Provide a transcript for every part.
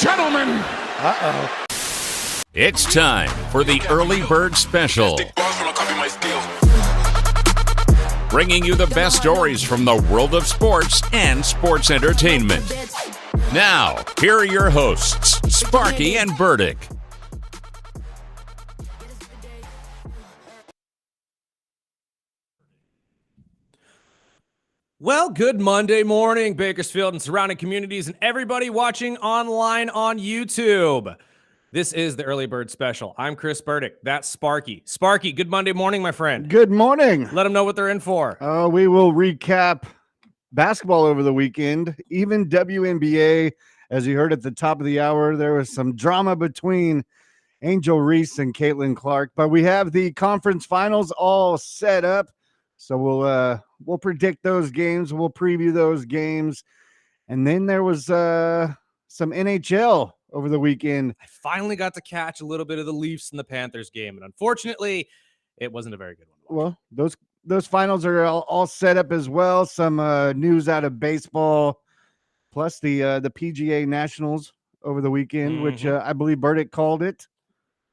gentlemen. Uh-oh. It's time for the Early Bird Special. Bringing you the best stories from the world of sports and sports entertainment. Now, here are your hosts, Sparky and Burdick. Well, good Monday morning, Bakersfield and surrounding communities and everybody watching online on YouTube. This is the Early Bird Special. I'm Chris Burdick. That's Sparky. Sparky, good Monday morning, my friend. Good morning. Let them know what they're in for. We will recap basketball over the weekend, even WNBA. As you heard at the top of the hour, there was some drama between Angel Reese and Caitlin Clark, but we have the conference finals all set up. So we'll predict those games. We'll preview those games. And then there was some NHL over the weekend. I finally got to catch a little bit of the Leafs and the Panthers game. And unfortunately, it wasn't a very good one. Well, those finals are all set up as well. Some news out of baseball, plus the PGA Nationals over the weekend, which I believe Burdick called it.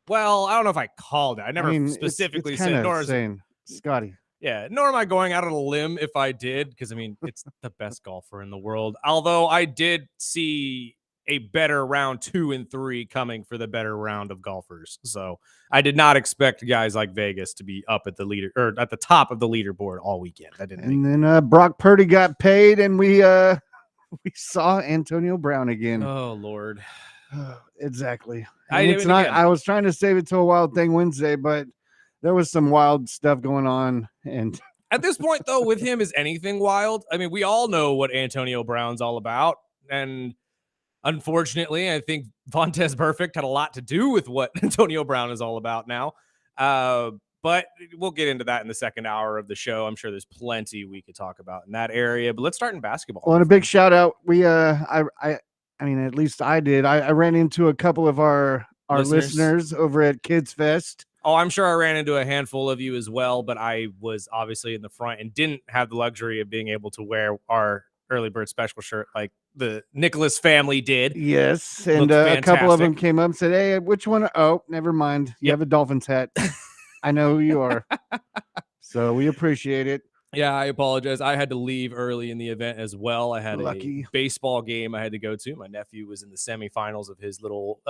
Well, I don't know if I called it. I never specifically it's said. Nor saying, Scotty. Yeah, nor am I going out on a limb if I did, because, I mean, it's the best golfer in the world. Although I did see a better round 2 and 3 coming for the better round of golfers. So I did not expect guys like Vegas to be up at the leader or at the top of the leaderboard all weekend. I didn't. And then Brock Purdy got paid, and we saw Antonio Brown again. Oh Lord. Exactly. I was trying to save it to a Wild Thing Wednesday, but there was some wild stuff going on. And at this point, though, with him, is anything wild? I mean, we all know what Antonio Brown's all about. And unfortunately, I think Vontaze Burfict had a lot to do with what Antonio Brown is all about now. But we'll get into that in the second hour of the show. I'm sure there's plenty we could talk about in that area. But let's start in basketball. Well, and a big shout out. I mean, at least I did. I ran into a couple of our listeners over at Kids Fest. Oh, I'm sure I ran into a handful of you as well, but I was obviously in the front and didn't have the luxury of being able to wear our Early Bird Special shirt like the Nicholas family did. Yes, and a couple of them came up and said, "Hey, which one?" Oh, never mind. You have a Dolphins hat. I know who you are. So we appreciate it. Yeah, I apologize. I had to leave early in the event as well. I had Lucky. a baseball game I had to go to. My nephew was in the semifinals of his little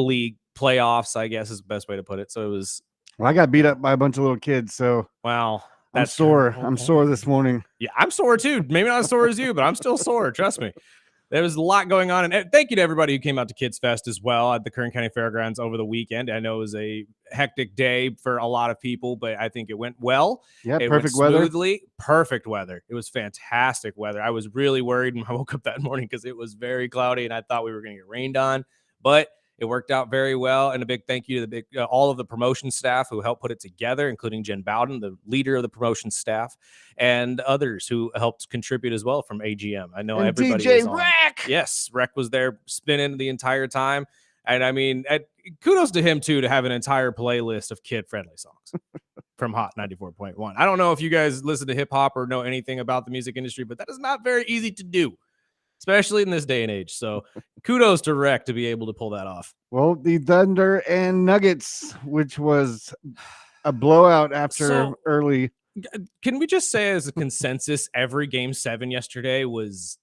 league playoffs, I guess is the best way to put it. So it was. Well, I got beat up by a bunch of little kids. So wow, that's sore. I'm sore this morning. Yeah, I'm sore too. Maybe not as sore as you, but I'm still sore. Trust me. There was a lot going on. And thank you to everybody who came out to Kids Fest as well at the Kern County Fairgrounds over the weekend. I know it was a hectic day for a lot of people, but I think it went well. Yeah, it perfect went weather. Smoothly. Perfect weather. It was fantastic weather. I was really worried when I woke up that morning because it was very cloudy and I thought we were going to get rained on. But it worked out very well, and a big thank you to all of the promotion staff who helped put it together, including Jen Bowden, the leader of the promotion staff, and others who helped contribute as well from AGM. I know and everybody DJ was on. Rec. Yes, Rec was there spinning the entire time, and I mean, kudos to him too to have an entire playlist of kid-friendly songs from Hot 94.1. I don't know if you guys listen to hip hop or know anything about the music industry, but that is not very easy to do, especially in this day and age. So kudos to Rec to be able to pull that off. Well, the Thunder and Nuggets, which was a blowout after early. Can we just say as a consensus, every game 7 yesterday was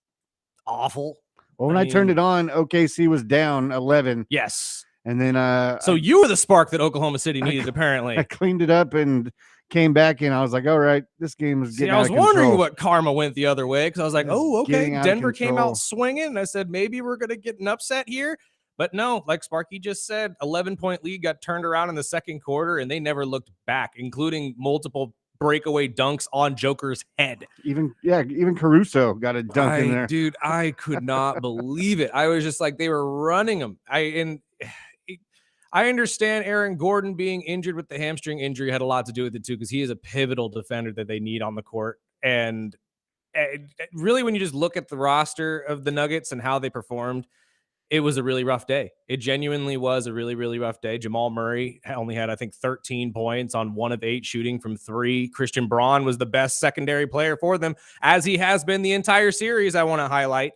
awful? Well, when I turned it on, OKC was down 11. Yes. And then so you were the spark that Oklahoma City needed, apparently. I cleaned it up and came back and I was like, all right, this game is getting out of control. I was wondering what karma went the other way because I was like, oh, okay. Denver came out swinging. And I said, maybe we're going to get an upset here. But no, like Sparky just said, 11-point lead got turned around in the second quarter and they never looked back, including multiple breakaway dunks on Joker's head. Even Caruso got a dunk in there. Dude, I could not believe it. I was just like, they were running them. I understand Aaron Gordon being injured with the hamstring injury had a lot to do with it too, because he is a pivotal defender that they need on the court. And really, when you just look at the roster of the Nuggets and how they performed, it was a really rough day. It genuinely was a really, really rough day. Jamal Murray only had, I think, 13 points on 1 of 8 shooting from 3. Christian Braun was the best secondary player for them, as he has been the entire series. I want to highlight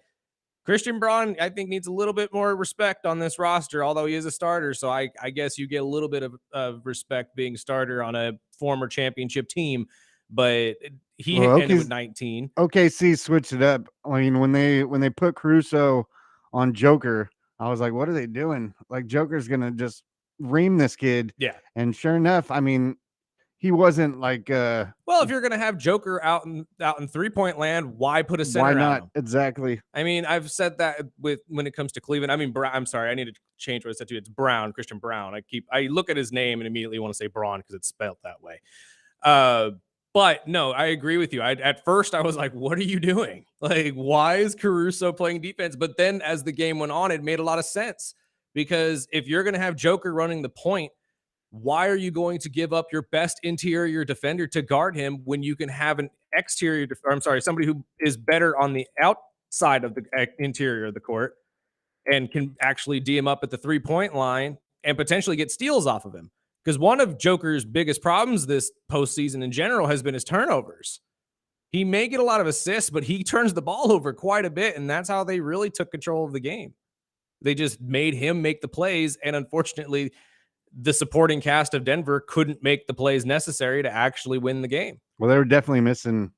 Christian Braun, I think, needs a little bit more respect on this roster, although he is a starter. So I guess you get a little bit of respect being a starter on a former championship team. But he ended with 19. OKC switched it up. I mean, when they put Caruso on Joker, I was like, what are they doing? Like, Joker's gonna just ream this kid. Yeah. And sure enough, I mean, he wasn't like well, if you're gonna have Joker out in 3-point land, why put a center why not? out of him? Exactly. I mean, I've said that when it comes to Cleveland. I mean, I'm sorry, I need to change what I said to you. It's Brown, Christian Brown. I look at his name and immediately want to say Braun because it's spelled that way. But no, I agree with you. At first I was like, what are you doing? Like, why is Caruso playing defense? But then as the game went on, it made a lot of sense, because if you're going to have Joker running the point, why are you going to give up your best interior defender to guard him when you can have an exterior, somebody who is better on the outside of the interior of the court and can actually D him up at the 3-point line and potentially get steals off of him? Because one of Joker's biggest problems this postseason in general has been his turnovers. He may get a lot of assists, but he turns the ball over quite a bit, and that's how they really took control of the game. They just made him make the plays, and unfortunately, the supporting cast of Denver couldn't make the plays necessary to actually win the game. Well, they were definitely missing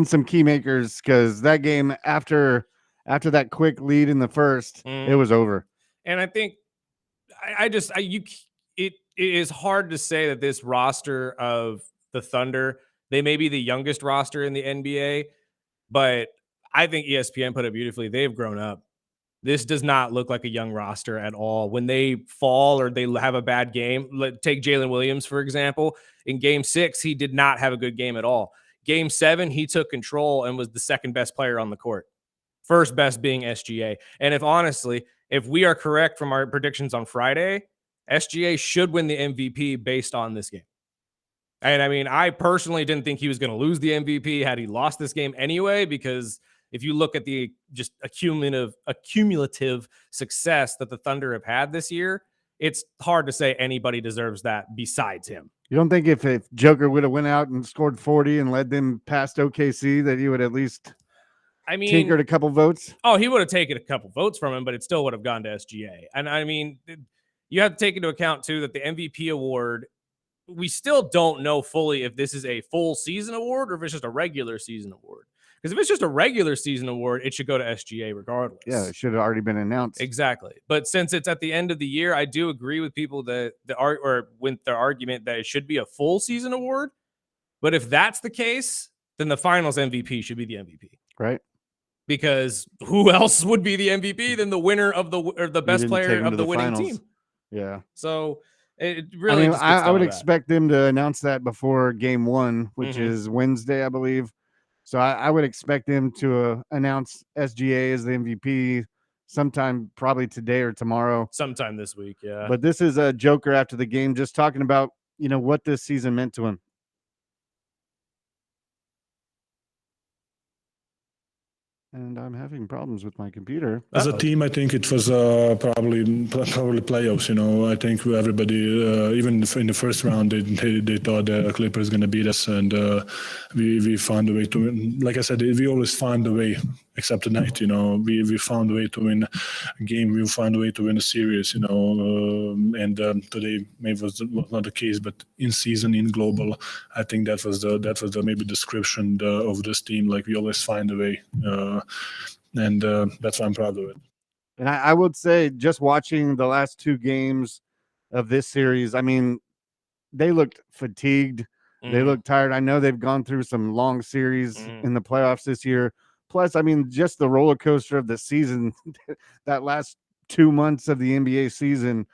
some key makers, because that game, after that quick lead in the first, it was over. And I think it is hard to say that this roster of the Thunder, they may be the youngest roster in the NBA, but I think ESPN put it beautifully. They've grown up. This does not look like a young roster at all. When they fall or they have a bad game, take Jalen Williams, for example. In game 6, he did not have a good game at all. Game 7, he took control and was the second best player on the court. First best being SGA. And if we are correct from our predictions on Friday, SGA should win the MVP based on this game. And I mean, I personally didn't think he was going to lose the MVP had he lost this game anyway, because if you look at the just accumulative success that the Thunder have had this year, it's hard to say anybody deserves that besides him. You don't think if Joker would have went out and scored 40 and led them past OKC that he would at least tinkered a couple votes? Oh, he would have taken a couple votes from him, but it still would have gone to SGA. And I mean, you have to take into account too that the MVP award, we still don't know fully if this is a full season award or if it's just a regular season award. Because if it's just a regular season award, it should go to SGA regardless. Yeah, it should have already been announced. Exactly. But since it's at the end of the year, I do agree with people with their argument that it should be a full season award. But if that's the case, then the finals MVP should be the MVP. Right. Because who else would be the MVP than the winner of the best player of the winning team? Yeah. So it really, I would expect them to announce that before game 1, which is Wednesday, I believe. So I would expect them to announce SGA as the MVP sometime probably today or tomorrow. Sometime this week, yeah. But this is a Joker after the game, just talking about, what this season meant to him. And I'm having problems with my computer. As a team, I think it was probably playoffs. I think everybody, even in the first round, they thought the Clippers going to beat us, and we found a way to win. Like I said, we always find a way. Except tonight, we found a way to win a game. We found a way to win a series, and today maybe was not the case. But in season, in global, I think that was the maybe description of this team. Like, we always find a way, and that's why I'm proud of it. And I would say, just watching the last 2 games of this series, I mean, they looked fatigued. They looked tired. I know they've gone through some long series in the playoffs this year. Plus, I mean, just the roller coaster of the season, that last 2 months of the NBA season,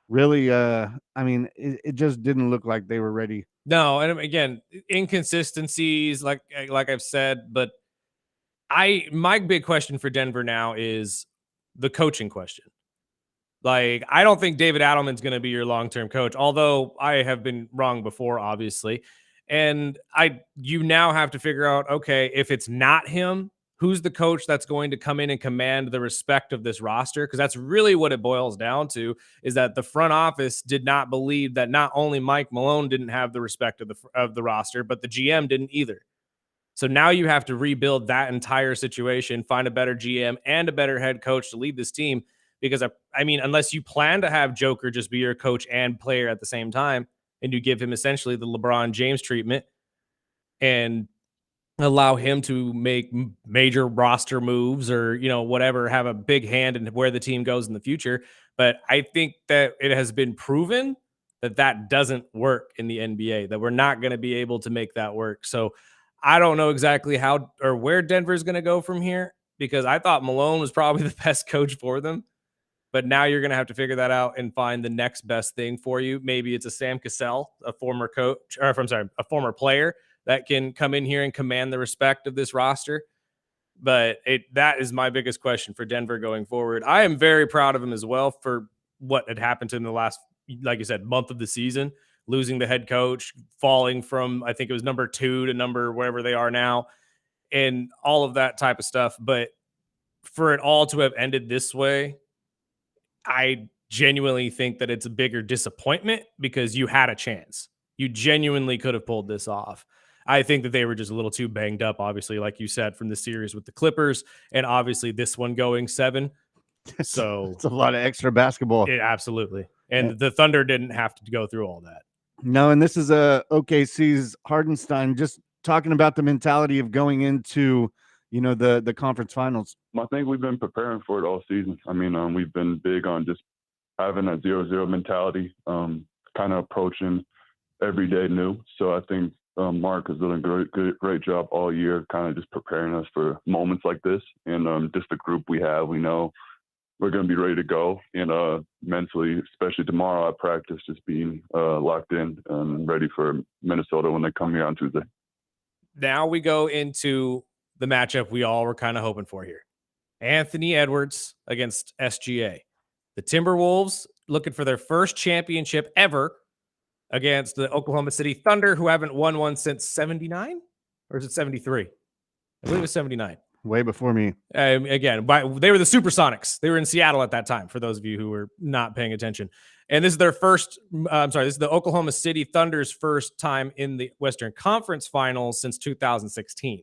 really, it just didn't look like they were ready. No, and again, inconsistencies, like I've said, but my big question for Denver now is the coaching question. Like, I don't think David Adelman's going to be your long-term coach, although I have been wrong before, obviously. And you now have to figure out, okay, if it's not him, who's the coach that's going to come in and command the respect of this roster? Because that's really what it boils down to, is that the front office did not believe that not only Mike Malone didn't have the respect of the roster, but the GM didn't either. So now you have to rebuild that entire situation, find a better GM and a better head coach to lead this team. Because, I mean, unless you plan to have Joker just be your coach and player at the same time, and you give him essentially the LeBron James treatment and allow him to make major roster moves or, whatever, have a big hand in where the team goes in the future. But I think that it has been proven that doesn't work in the NBA, that we're not going to be able to make that work. So I don't know exactly how or where Denver is going to go from here, because I thought Malone was probably the best coach for them. But now you're going to have to figure that out and find the next best thing for you. Maybe it's a Sam Cassell, a former coach, or a former player that can come in here and command the respect of this roster. But that is my biggest question for Denver going forward. I am very proud of him as well for what had happened to him in the last, like you said, month of the season, losing the head coach, falling from, I think it was number 2 to number wherever they are now, and all of that type of stuff. But for it all to have ended this way, I genuinely think that it's a bigger disappointment because you had a chance. You genuinely could have pulled this off. I think that they were just a little too banged up, obviously, like you said, from the series with the Clippers, and obviously this one going 7. So it's a lot of extra basketball. Absolutely. And the Thunder didn't have to go through all that. No, and this is OKC's Hardenstein just talking about the mentality of going into, the conference finals. I think we've been preparing for it all season. I mean, we've been big on just having a 0-0 mentality, kind of approaching every day new. So I think Mark has done a great job all year, kind of just preparing us for moments like this. And just the group we have, we know we're going to be ready to go. And mentally, especially tomorrow, I practice just being locked in and ready for Minnesota when they come here on Tuesday. Now we go into the matchup we all were kind of hoping for here. Anthony Edwards against SGA. The Timberwolves looking for their first championship ever against the Oklahoma City Thunder, who haven't won one since 79? Or is it 73? I believe it's 79. Way before me. Again, they were the Supersonics. They were in Seattle at that time, for those of you who were not paying attention. And this is their first, this is the Oklahoma City Thunder's first time in the Western Conference Finals since 2016.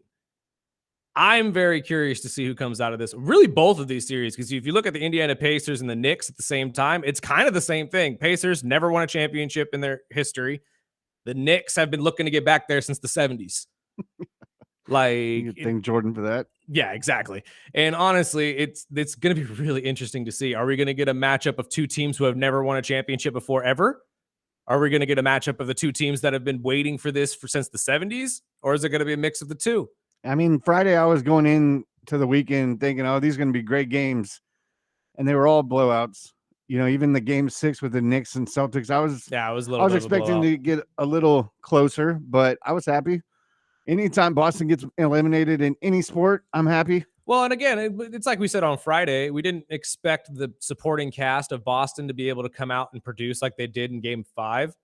I'm very curious to see who comes out of this. Really, both of these series, because if you look at the Indiana Pacers and the Knicks at the same time, it's kind of the same thing. Pacers never won a championship in their history. The Knicks have been looking to get back there since the 70s. You thank Jordan for that. Yeah, exactly. And honestly, it's going to be really interesting to see. Are we going to get a matchup of two teams who have never won a championship before ever? Are we going to get a matchup of the two teams that have been waiting for this since the 70s? Or is it going to be a mix of the two? I mean, Friday I was going into the weekend thinking, these are going to be great games. And they were all blowouts. Even the game 6 with the Knicks and Celtics, I was expecting to get a little closer, but I was happy. Anytime Boston gets eliminated in any sport, I'm happy. Well, and again, it's like we said on Friday, we didn't expect the supporting cast of Boston to be able to come out and produce like they did in game 5.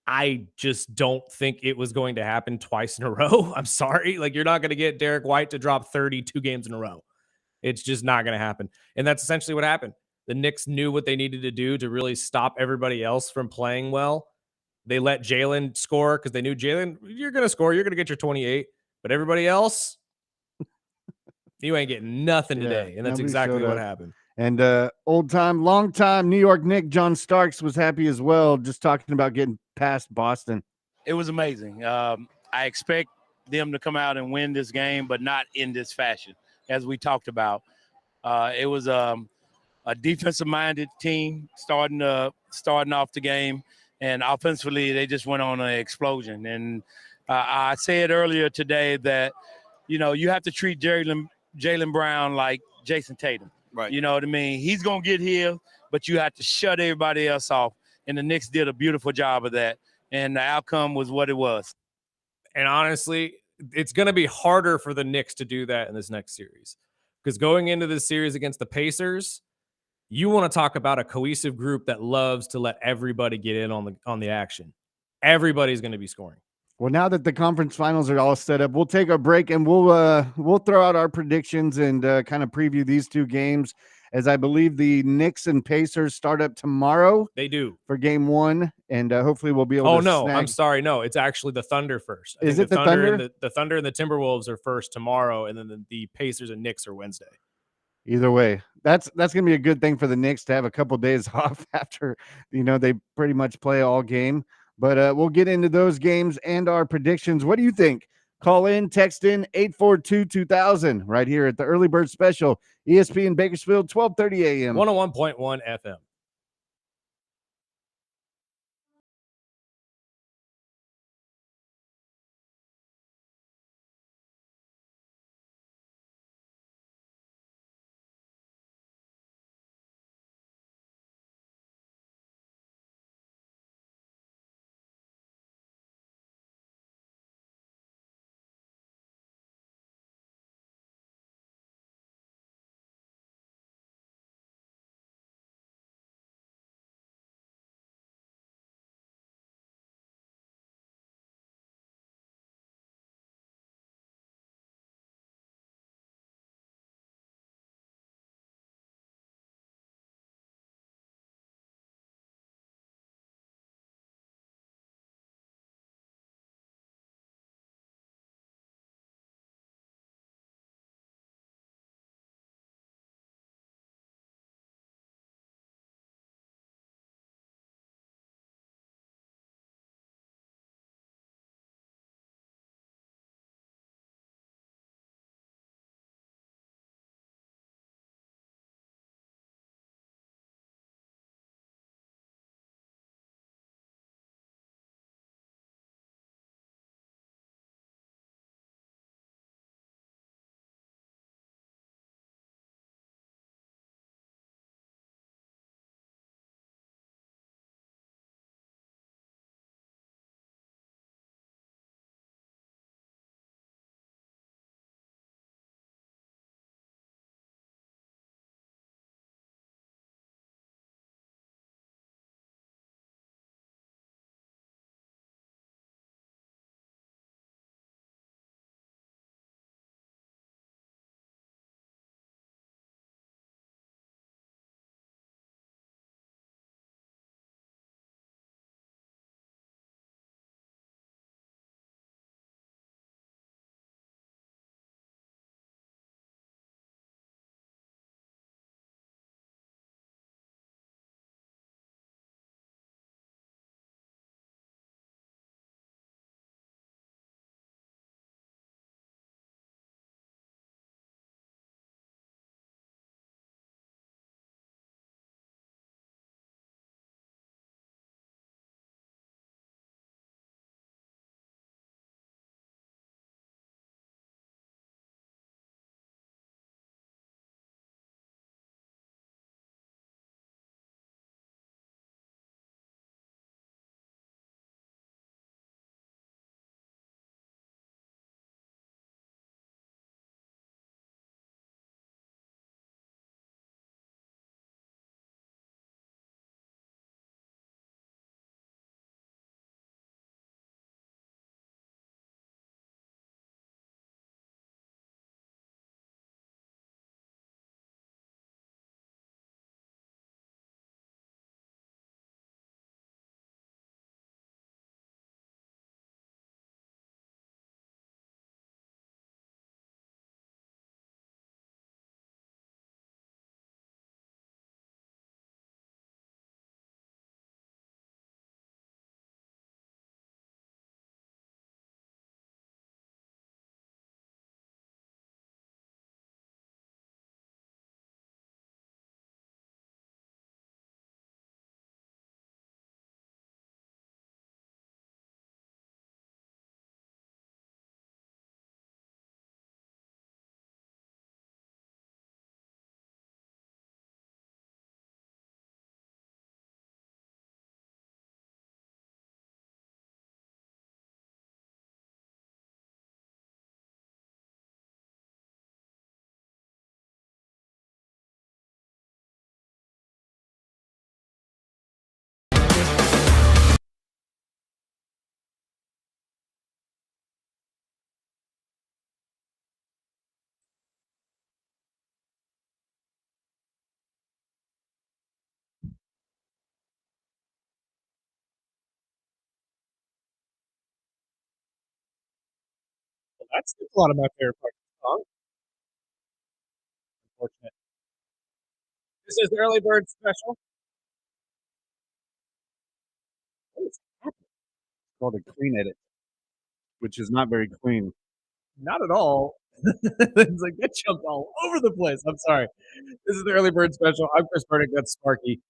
I just don't think it was going to happen twice in a row. I'm sorry. Like, you're not going to get Derek White to drop 32 games in a row. It's just not going to happen. And that's essentially what happened. The Knicks knew what they needed to do to really stop everybody else from playing well. They let Jalen score because they knew, Jalen, you're going to score. You're going to get your 28. But everybody else, you ain't getting nothing today. And that's exactly what happened. And long time New York Knick John Starks was happy as well, just talking about getting past Boston. It was amazing. I expect them to come out and win this game, but not in this fashion, as we talked about. It was a defensive-minded team starting off the game, and offensively they just went on an explosion. And I said earlier today that, you have to treat Jaylen Brown like Jason Tatum. Right. You know what I mean? He's going to get here, but you have to shut everybody else off. And the Knicks did a beautiful job of that. And the outcome was what it was. And honestly, it's going to be harder for the Knicks to do that in this next series. Because going into this series against the Pacers, you want to talk about a cohesive group that loves to let everybody get in on the action. Everybody's going to be scoring. Well, now that the conference finals are all set up, we'll take a break and we'll throw out our predictions and kind of preview these two games. as I believe the Knicks and Pacers start up tomorrow They do. for game 1, and hopefully we'll be able Oh to no, snag. I'm sorry. No, it's actually the Thunder first. Is it the Thunder? Thunder? The Thunder and the Timberwolves are first tomorrow, and then the Pacers and Knicks are Wednesday. Either way, that's gonna be a good thing for the Knicks to have a couple days off after they pretty much play all game. But we'll get into those games and our predictions. What do you think? Call in, text in 842-2000 right here at the Early Bird Special, ESPN Bakersfield, 12:30 a.m. 101.1 FM. That's a lot of my favorite parts of the song. Unfortunate. This is the early bird special. What is happening? It's called a clean edit, which is not very clean. Not at all. It's like that jumped all over the place. I'm sorry. This is the early bird special. I'm Chris Burdick. That's Sparky.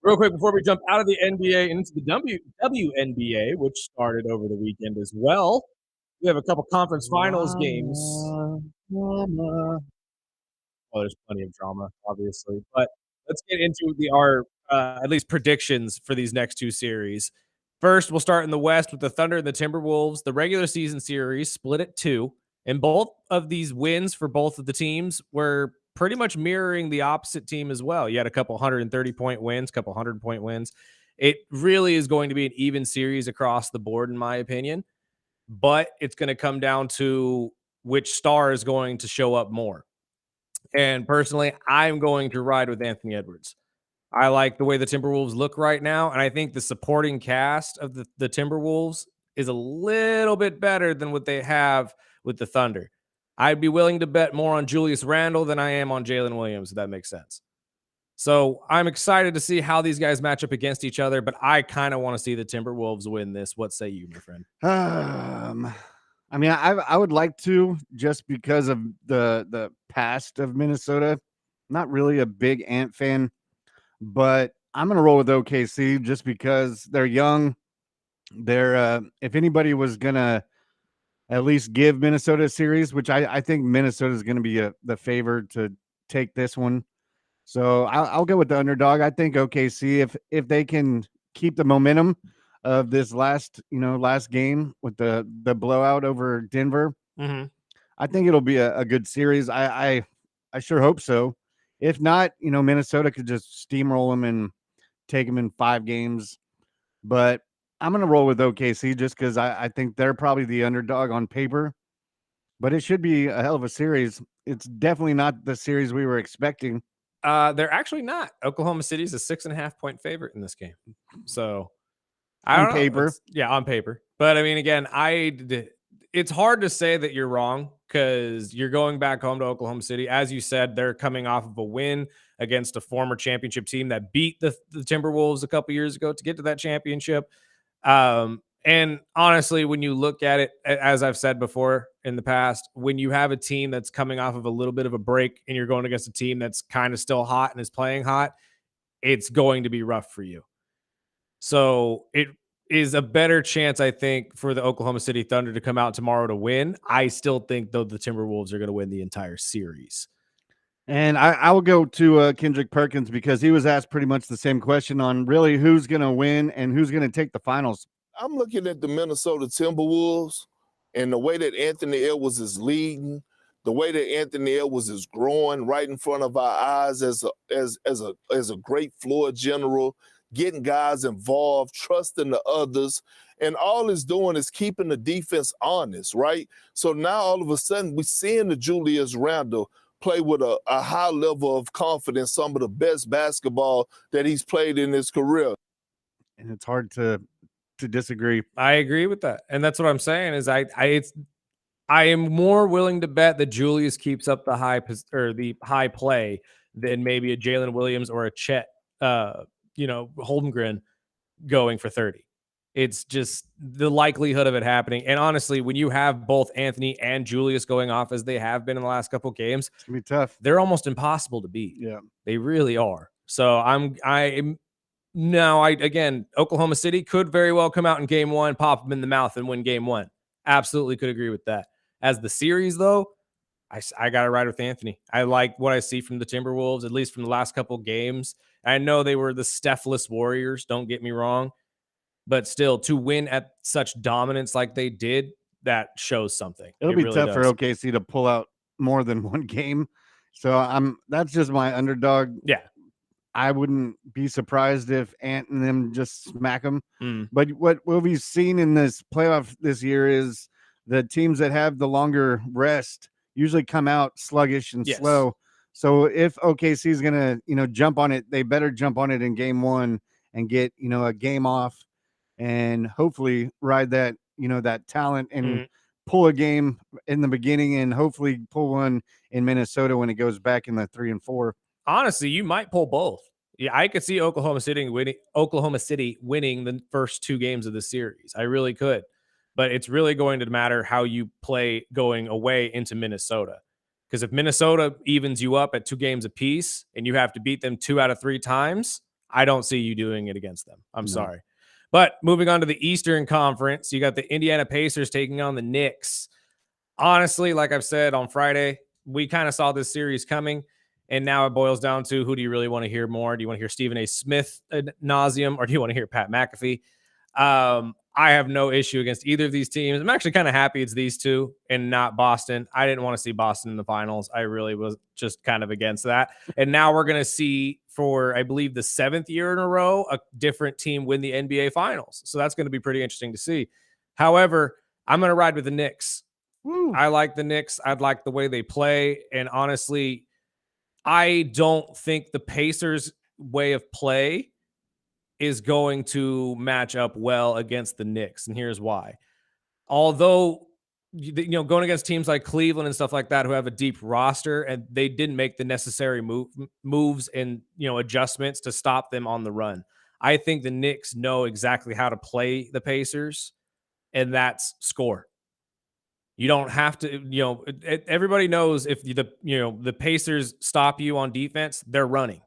Real quick, before we jump out of the NBA and into the WNBA, which started over the weekend as well, we have a couple conference finals games. Mama. Well, there's plenty of drama, obviously, but let's get into our at least predictions for these next two series. First, we'll start in the West with the Thunder and the Timberwolves. The regular season series split at 2, and both of these wins for both of the teams were pretty much mirroring the opposite team as well. You had a couple 130-point wins, couple 100-point wins. It really is going to be an even series across the board, in my opinion, but it's going to come down to which star is going to show up more. And personally, I'm going to ride with Anthony Edwards. I like the way the Timberwolves look right now, and I think the supporting cast of the Timberwolves is a little bit better than what they have with the Thunder. I'd be willing to bet more on Julius Randle than I am on Jalen Williams, if that makes sense. So I'm excited to see how these guys match up against each other, but I kind of want to see the Timberwolves win this. What say you, my friend? I mean, I would like to, just because of the past of Minnesota. Not really a big Ant fan, but I'm gonna roll with OKC just because they're young. They're if anybody was gonna at least give Minnesota a series, which I think Minnesota is gonna be the favorite to take this one. So I'll go with the underdog. I think OKC, if they can keep the momentum of this last game with the blowout over Denver, I think it'll be a good series. I sure hope so. If not, Minnesota could just steamroll them and take them in 5 games. But I'm going to roll with OKC just because I think they're probably the underdog on paper. But it should be a hell of a series. It's definitely not the series we were expecting. They're actually not. Oklahoma City is a 6.5-point favorite in this game. So On paper. On paper. But I mean, again, it's hard to say that you're wrong because you're going back home to Oklahoma City. As you said, they're coming off of a win against a former championship team that beat the Timberwolves a couple years ago to get to that championship. And honestly, when you look at it, as I've said before in the past, when you have a team that's coming off of a little bit of a break and you're going against a team that's kind of still hot and is playing hot, it's going to be rough for you. So it is a better chance, I think, for the Oklahoma City Thunder to come out tomorrow to win. I still think, though, the Timberwolves are going to win the entire series. And I will go to Kendrick Perkins because he was asked pretty much the same question on really who's going to win and who's going to take the finals. I'm looking at the Minnesota Timberwolves and the way that Anthony Edwards is leading, the way that Anthony Edwards is growing right in front of our eyes as a great floor general, getting guys involved, trusting the others, and all it's doing is keeping the defense honest, right? So now all of a sudden we're seeing the Julius Randle play with a high level of confidence, some of the best basketball that he's played in his career. And it's hard to disagree. I agree with that. And that's what I'm saying is I am more willing to bet that Julius keeps up the high play than maybe a Jalen Williams or a Chet Holmgren going for 30. It's just the likelihood of it happening. And honestly, when you have both Anthony and Julius going off as they have been in the last couple of games, it's gonna be tough. They're almost impossible to beat. Yeah, they really are. So again, Oklahoma City could very well come out in game 1, pop them in the mouth and win game 1. Absolutely could agree with that. As the series, though, I got to ride with Anthony. I like what I see from the Timberwolves, at least from the last couple games. I know they were the Steph-less Warriors, don't get me wrong, but still, to win at such dominance like they did, that shows something. It'll be really tough for OKC to pull out more than one game. So that's just my underdog. Yeah. I wouldn't be surprised if Ant and them just smack them. But what we've seen in this playoff this year is the teams that have the longer rest usually come out sluggish and slow. So if OKC is going to, jump on it, they better jump on it in game 1 and get, a game off and hopefully ride that, that talent and pull a game in the beginning and hopefully pull one in Minnesota when it goes back in the 3 and 4. Honestly, you might pull both. Yeah, I could see Oklahoma City winning the first 2 games of the series. I really could. But it's really going to matter how you play going away into Minnesota. Because if Minnesota evens you up at 2 games apiece and you have to beat them 2 out of 3 times, I don't see you doing it against them. I'm sorry. But moving on to the Eastern Conference, you got the Indiana Pacers taking on the Knicks. Honestly, like I've said on Friday, we kind of saw this series coming. And now it boils down to, who do you really want to hear more? Do you want to hear Stephen A. Smith ad nauseum, or do you want to hear Pat McAfee? I have no issue against either of these teams. I'm actually kind of happy it's these two and not Boston. I didn't want to see Boston in the finals. I really was just kind of against that. And now we're going to see, for I believe the 7th year in a row, a different team win the NBA finals. So that's going to be pretty interesting to see. However, I'm going to ride with the Knicks. Woo. I like the Knicks. I'd like the way they play. And honestly, I don't think the Pacers' way of play is going to match up well against the Knicks. And here's why. Although, going against teams like Cleveland and stuff like that, who have a deep roster, and they didn't make the necessary moves and, adjustments to stop them on the run. I think the Knicks know exactly how to play the Pacers, and that's score. You don't have to, everybody knows if the Pacers stop you on defense, they're running.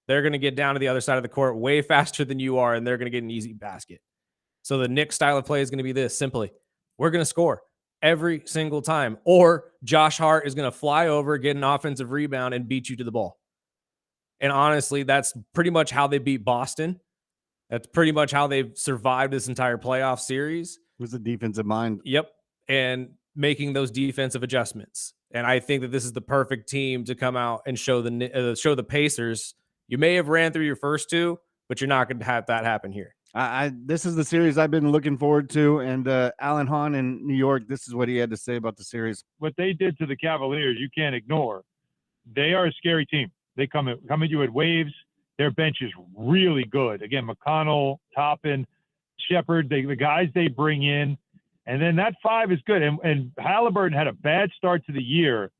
They're going to get down to the other side of the court way faster than you are, and they're going to get an easy basket. So the Knicks style of play is going to be this: simply, we're going to score every single time. Or Josh Hart is going to fly over, get an offensive rebound, and beat you to the ball. And honestly, that's pretty much how they beat Boston. That's pretty much how they've survived this entire playoff series. Who's the defensive mind? Yep. And making those defensive adjustments. And I think that this is the perfect team to come out and show the Pacers. You may have ran through your first 2, but you're not going to have that happen here. This is the series I've been looking forward to. And Alan Hahn in New York, this is what he had to say about the series. What they did to the Cavaliers, you can't ignore. They are a scary team. They come at you at waves. Their bench is really good. Again, McConnell, Toppin, Shepard, the guys they bring in. And then that 5 is good. And Halliburton had a bad start to the year,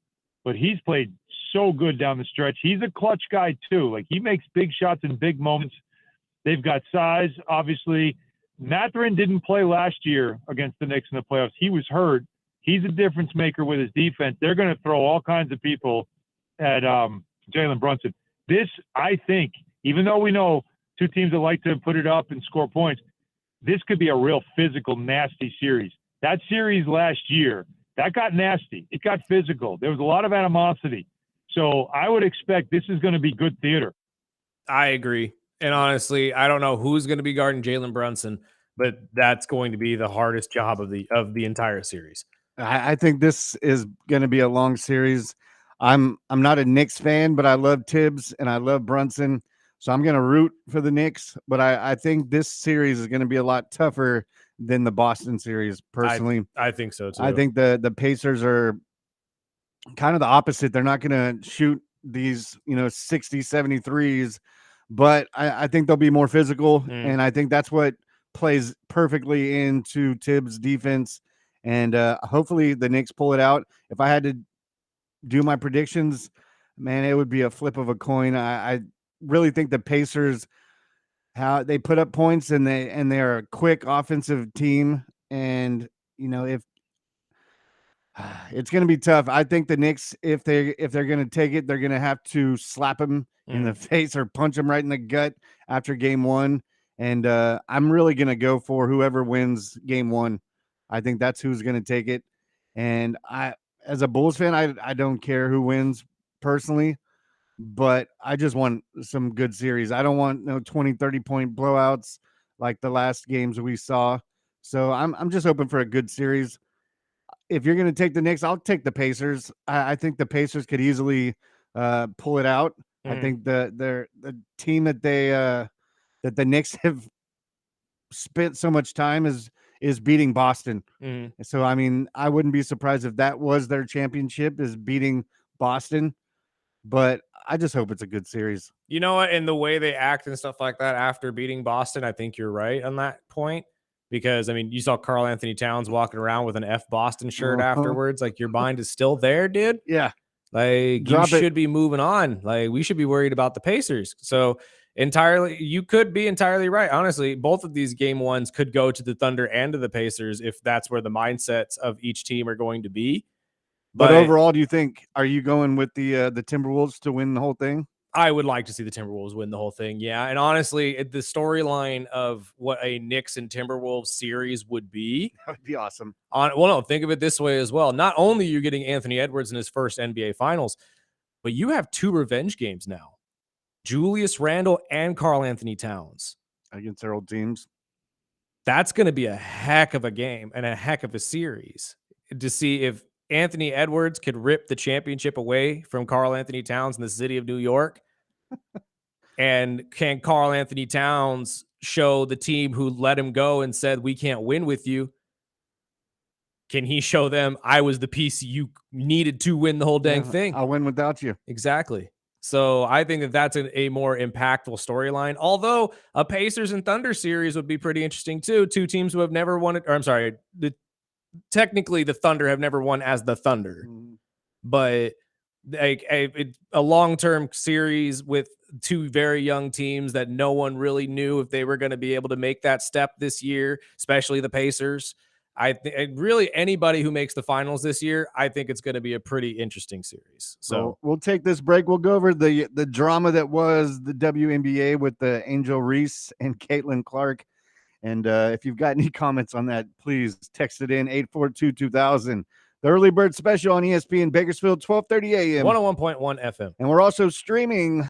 but he's played so good down the stretch. He's a clutch guy too. Like, he makes big shots in big moments. They've got size, obviously. Mathurin didn't play last year against the Knicks in the playoffs. He was hurt. He's a difference maker with his defense. They're going to throw all kinds of people at Jalen Brunson. This, I think, even though we know two teams that like to put it up and score points, this could be a real physical, nasty series. That series last year, that got nasty. It got physical. There was a lot of animosity. So I would expect this is going to be good theater. I agree. And honestly, I don't know who's going to be guarding Jalen Brunson, but that's going to be the hardest job of the entire series. I think this is going to be a long series. I'm not a Knicks fan, but I love Tibbs and I love Brunson. So I'm going to root for the Knicks, but I think this series is going to be a lot tougher than the Boston series, personally. I think so, too. I think the Pacers are kind of the opposite. They're not going to shoot these, 60, 73s, but I think they'll be more physical, and I think that's what plays perfectly into Tibbs' defense, and hopefully the Knicks pull it out. If I had to do my predictions, man, it would be a flip of a coin. I really think the Pacers, how they put up points, and they're a quick offensive team, and if it's going to be tough. I think the Knicks, if they're going to take it, they're going to have to slap them in the face or punch them right in the gut after game 1. And I'm really going to go for whoever wins game 1. I think that's who's going to take it. And as a Bulls fan, I don't care who wins personally, but I just want some good series. I don't want no 20, 30-point blowouts like the last games we saw. So I'm just hoping for a good series. If you're going to take the Knicks, I'll take the Pacers. I think the Pacers could easily pull it out. I think the team that that the Knicks have spent so much time is beating Boston. So I mean, I wouldn't be surprised if that was their championship, is beating Boston. But I just hope it's a good series. You know what? And the way they act and stuff like that after beating Boston, I think you're right on that point. because, I mean, you saw Karl Anthony Towns walking around with an F Boston shirt Uh-huh. afterwards. Like, your mind is still there, dude. Yeah. Like, Drop you it. should be moving on. Like, we should be worried about the Pacers. So, you could be entirely right. Honestly, both of these game ones could go to the Thunder and to the Pacers if that's where the mindsets of each team are going to be. But overall, do you think, are you going with the Timberwolves to win the whole thing? I would like to see the Timberwolves win the whole thing. Yeah. And honestly, the storyline of what a Knicks and Timberwolves series would be. That would be awesome. No, think of it this way as well. Not only are you getting Anthony Edwards in his first NBA Finals, but you have 2 revenge games now. Julius Randle and Karl Anthony Towns against their old teams. That's going to be a heck of a game and a heck of a series to see if Anthony Edwards could rip the championship away from Karl Anthony Towns in the city of New York. And can Karl Anthony Towns show the team who let him go and said, we can't win with you? Can he show them I was the piece you needed to win the whole dang thing? I'll win without you. Exactly. So I think that that's a more impactful storyline. Although a Pacers and Thunder series would be pretty interesting too. 2 teams who have never won it. Or I'm sorry, technically the Thunder have never won as the Thunder, but like a long-term series with 2 very young teams that no one really knew if they were going to be able to make that step this year, especially the Pacers. Really anybody who makes the finals this year, I think it's going to be a pretty interesting series. So we'll take this break. We'll go over the drama that was the WNBA with the Angel Reese and Caitlin Clark. And if you've got any comments on that, please text it in 842-2000. The early bird special on ESPN Bakersfield, 12:30 a.m. 101.1 FM. And we're also streaming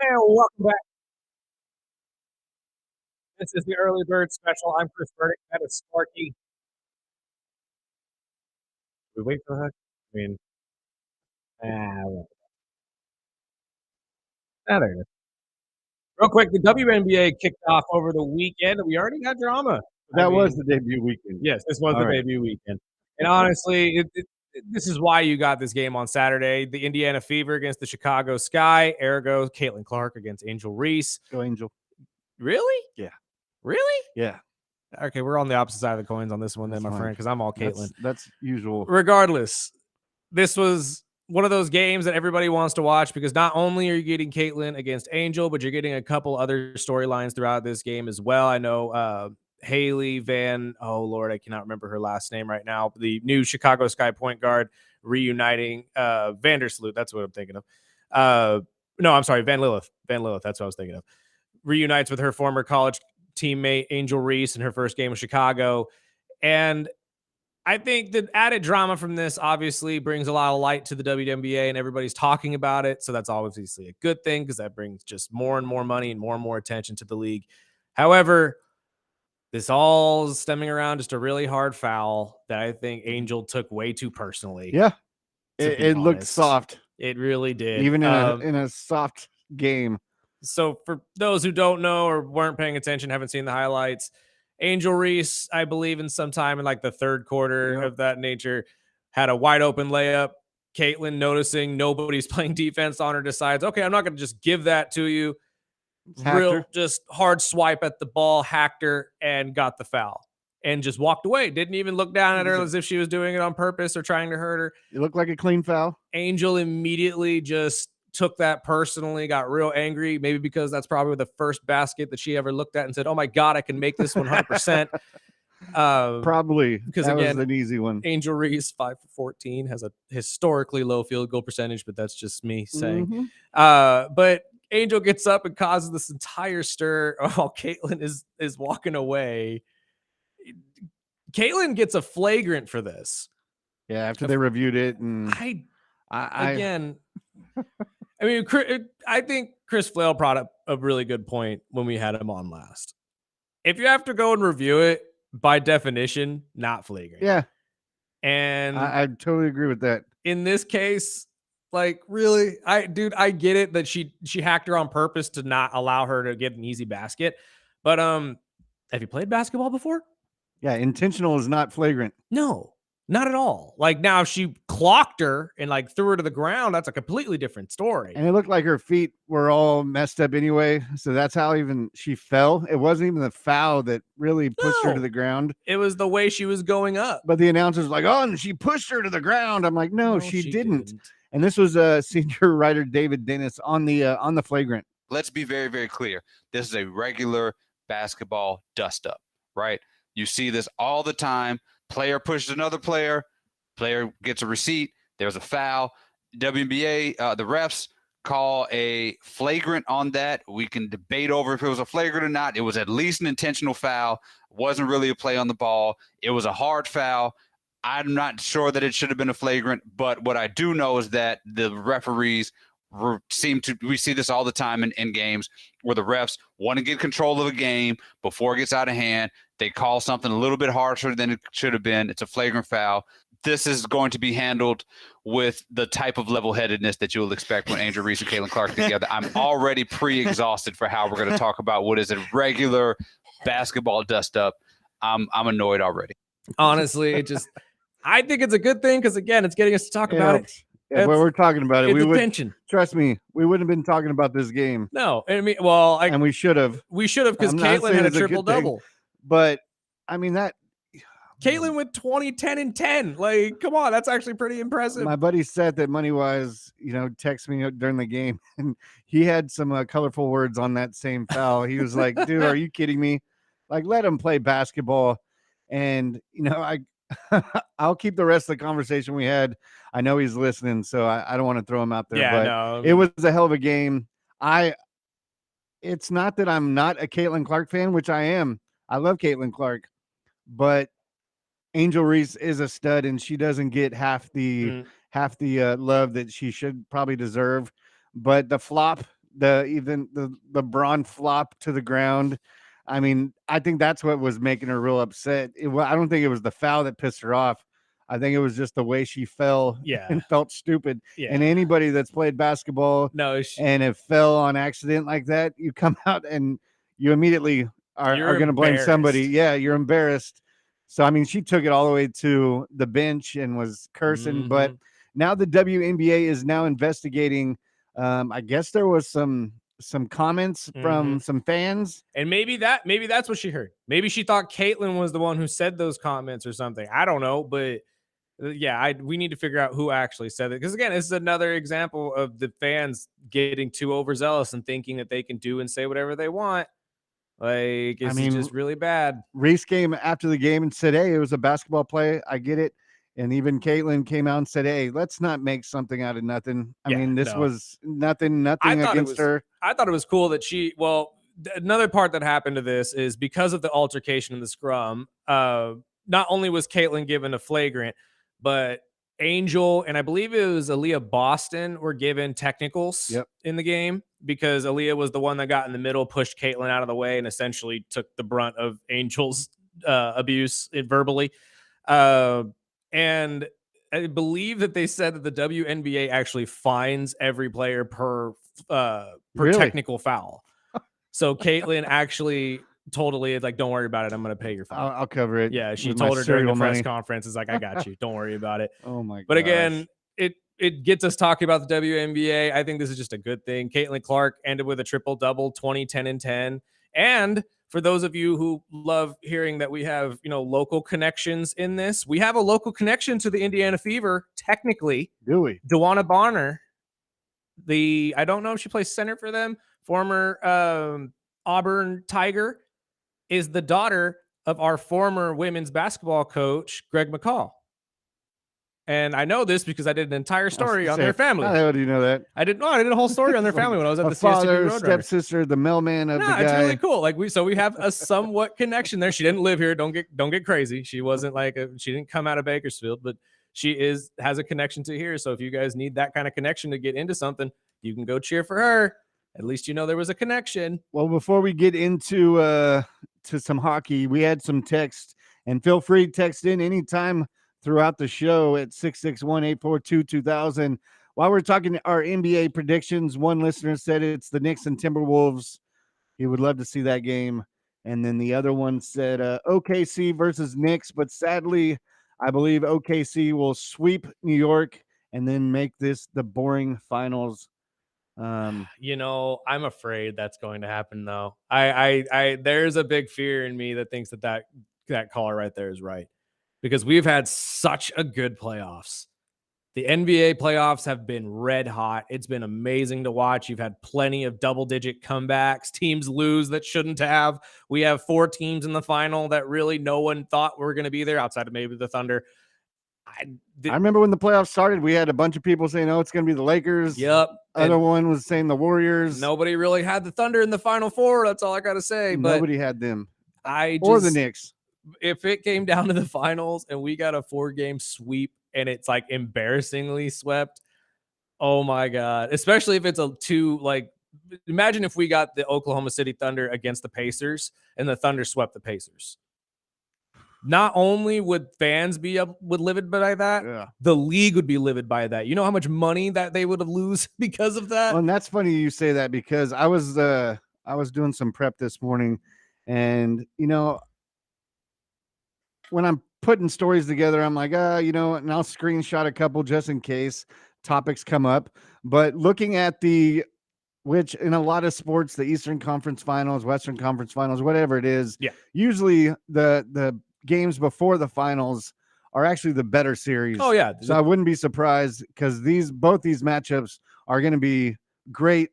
And welcome back. This is the early bird special. I'm Chris Burdick. That is Sparky. We wait for the hook. I mean, there it is. Real quick, the WNBA kicked off over the weekend. We already got drama. That was the debut weekend. Yes, this was All the right. debut weekend. And honestly, this is why you got this game on Saturday. The Indiana Fever against the Chicago Sky. Ergo, Caitlin Clark against Angel Reese. Go Angel. Really? Yeah. Really? Yeah. Okay, we're on the opposite side of the coins on this one then, That's my fine. friend, because I'm all Caitlin. That's usual. Regardless, this was one of those games that everybody wants to watch because not only are you getting Caitlin against Angel, but you're getting a couple other storylines throughout this game as well. I know Haley oh Lord, I cannot remember her last name right now. The new Chicago Sky point guard reuniting Vandersloot. That's what I'm thinking of. No, I'm sorry, Van Lilith. Van Lilith. That's what I was thinking of. Reunites with her former college teammate Angel Reese in her first game with Chicago. And I think the added drama from this obviously brings a lot of light to the WNBA and everybody's talking about it. So that's obviously a good thing because that brings just more and more money and more attention to the league. However, this all is stemming around just a really hard foul that I think Angel took way too personally. Yeah. to be It looked honest. soft, It really did. even in a soft game. So for those who don't know or weren't paying attention, haven't seen the highlights, Angel Reese, I believe in some time in like the third quarter of that nature, had a wide open layup. Caitlin, noticing nobody's playing defense on her, decides, okay, I'm not going to just give that to you. Real just hard swipe at the ball, hacked her, and got the foul. And just walked away. Didn't even look down at her as if she was doing it on purpose or trying to hurt her. It looked like a clean foul. Angel immediately just took that personally, got real angry, maybe because that's probably the first basket that she ever looked at and said, oh my God, I can make this 100%. Probably because that again, was an easy one. Angel Reese, 5 for 14, has a historically low field goal percentage, but that's just me saying. But Angel gets up and causes this entire stir while Caitlin is walking away. Caitlin gets a flagrant for this. Yeah, after they reviewed it, and I mean, I think Chris Flail brought up a really good point when we had him on last. If you have to go and review it, by definition, not flagrant. Yeah. And I totally agree with that. In this case, like, really, I get it that she hacked her on purpose to not allow her to get an easy basket. But have you played basketball before? Yeah, intentional is not flagrant. No. Not at all. Like, now if she clocked her and like threw her to the ground, that's a completely different story. And it looked like her feet were all messed up anyway. So that's how even she fell. It wasn't even the foul that really pushed her to the ground. It was the way she was going up. But the announcer's like, oh, and she pushed her to the ground. I'm like, no, she didn't. And this was senior writer David Dennis on the flagrant. Let's be very, very clear. This is a regular basketball dust up, right? You see this all the time. Player pushes another player gets a receipt, there's a foul. WNBA, the refs call a flagrant on that. We can debate over if it was a flagrant or not. It was at least an intentional foul. Wasn't really a play on the ball. It was a hard foul. I'm not sure that it should have been a flagrant, but what I do know is that the referees we see this all the time in games where the refs want to get control of a game before it gets out of hand. They call something a little bit harsher than it should have been. It's a flagrant foul. This is going to be handled with the type of level-headedness that you'll expect when Angel Reese and Caitlin Clark together. I'm already pre-exhausted for how we're going to talk about what is a regular basketball dust-up. I'm annoyed already. Honestly, I think it's a good thing because, again, it's getting us to talk about it. Yeah, when we're talking about it, we would trust me, we wouldn't have been talking about this game. No, I mean, and we should have. We should have because Caitlin had a triple double. But I mean that Caitlin went 20, 10, and 10. Like, come on, that's actually pretty impressive. My buddy said that Money Wise, texted me during the game, and he had some colorful words on that same foul. He was like, "Dude, are you kidding me? Like, let him play basketball." And I'll keep the rest of the conversation we had. I know he's listening, so I don't want to throw him out there. Yeah, but it was a hell of a game. It's not that I'm not a Caitlin Clark fan, which I am. I love Caitlin Clark, but Angel Reese is a stud, and she doesn't get half the love that she should probably deserve. But the flop the LeBron flop to the ground. I mean, I think that's what was making her real upset. I don't think it was the foul that pissed her off. I think it was just the way she fell and felt stupid. Yeah. And anybody that's played basketball and it fell on accident like that, you come out and you immediately are going to blame somebody. Yeah, you're embarrassed. So, I mean, she took it all the way to the bench and was cursing. But now the WNBA is now investigating. I guess there was some comments from some fans, and maybe that's what she heard. Maybe she thought Caitlin was the one who said those comments or something. I don't know, but yeah, we need to figure out who actually said it, because again, this is another example of the fans getting too overzealous and thinking that they can do and say whatever they want. Like, it's just really bad. Reese came after the game and said, "Hey, it was a basketball play. I get it." And even Caitlin came out and said, "Hey, let's not make something out of nothing." I mean, this was nothing against her. I thought it was cool that another part that happened to this is because of the altercation in the scrum. Not only was Caitlin given a flagrant, but Angel and I believe it was Aaliyah Boston were given technicals in the game, because Aaliyah was the one that got in the middle, pushed Caitlin out of the way, and essentially took the brunt of Angel's abuse verbally. And I believe that they said that the WNBA actually fines every player per technical foul. So Caitlin actually totally like, "Don't worry about it. I'm going to pay your fine. I'll cover it." Yeah, she told her during the press conference, "Is like, I got you. Don't worry about it." Oh my god! But again, it gets us talking about the WNBA. I think this is just a good thing. Caitlin Clark ended with a triple-double, 20, 10, and 10. And for those of you who love hearing that we have, local connections in this, we have a local connection to the Indiana Fever, technically. Do we? DeWanna Bonner, I don't know if she plays center for them, former Auburn Tiger, is the daughter of our former women's basketball coach, Greg McCall. And I know this because I did an entire story on their family. How do you know that? I did a whole story on their family when I was at the father, CSW Roadrunners. stepsister, the mailman of the guy. It's really cool. Like we have a somewhat connection there. She didn't live here. Don't get crazy. She wasn't she didn't come out of Bakersfield, but she has a connection to here. So if you guys need that kind of connection to get into something, you can go cheer for her. At least there was a connection. Well, before we get into to some hockey, we had some text, and feel free to text in anytime throughout the show at 661-842-2000. While we're talking our NBA predictions, one listener said it's the Knicks and Timberwolves. He would love to see that game. And then the other one said OKC versus Knicks, but sadly, I believe OKC will sweep New York and then make this the boring finals. I'm afraid that's going to happen, though. I there's a big fear in me that thinks that caller right there is right, because we've had such a good playoffs. The NBA playoffs have been red hot. It's been amazing to watch. You've had plenty of double-digit comebacks. Teams lose that shouldn't have. We have 4 teams in the final that really no one thought were going to be there, outside of maybe the Thunder. I remember when the playoffs started, we had a bunch of people saying, "Oh, it's going to be the Lakers." Yep. Other one was saying the Warriors. Nobody really had the Thunder in the Final Four. That's all I got to say. Nobody had them. Or the Knicks. If it came down to the finals and we got a 4-game sweep and it's like embarrassingly swept, oh my God. Especially if it's imagine if we got the Oklahoma City Thunder against the Pacers and the Thunder swept the Pacers. Not only would fans would livid by that, the league would be livid by that. You know how much money that they would have lose because of that? Well, and that's funny you say that, because I was doing some prep this morning, and when I'm putting stories together, I'm like, and I'll screenshot a couple just in case topics come up. But looking at which in a lot of sports, the Eastern Conference Finals, Western Conference Finals, whatever it is, usually the games before the finals are actually the better series. Oh yeah. So I wouldn't be surprised, because both these matchups are going to be great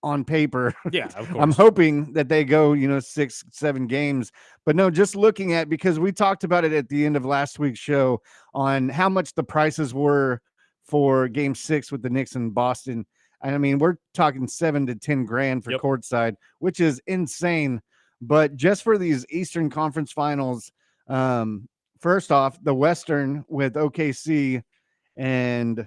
on paper. Yeah, of course. I'm hoping that they go, 6-7 games, but no, just looking at, because we talked about it at the end of last week's show on how much the prices were for game 6 with the Knicks in Boston. I mean, we're talking $7 to $10 grand for courtside, which is insane. But just for these Eastern Conference Finals, first off, the Western with OKC and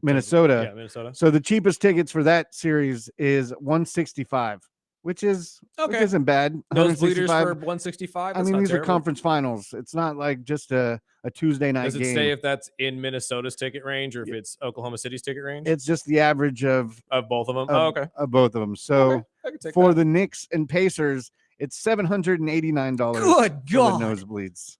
Minnesota. Yeah, Minnesota. So the cheapest tickets for that series is 165, which Okay. isn't bad. Those bleeders 165. for 165. I mean, these are conference finals. It's not like just a Tuesday night Does it game. say if that's in Minnesota's ticket range or if it's Oklahoma City's ticket range? It's just the average of both of them. okay. Of both of them. So Okay, I can take for that. the Knicks and Pacers, it's $789. Good God. For the nosebleeds.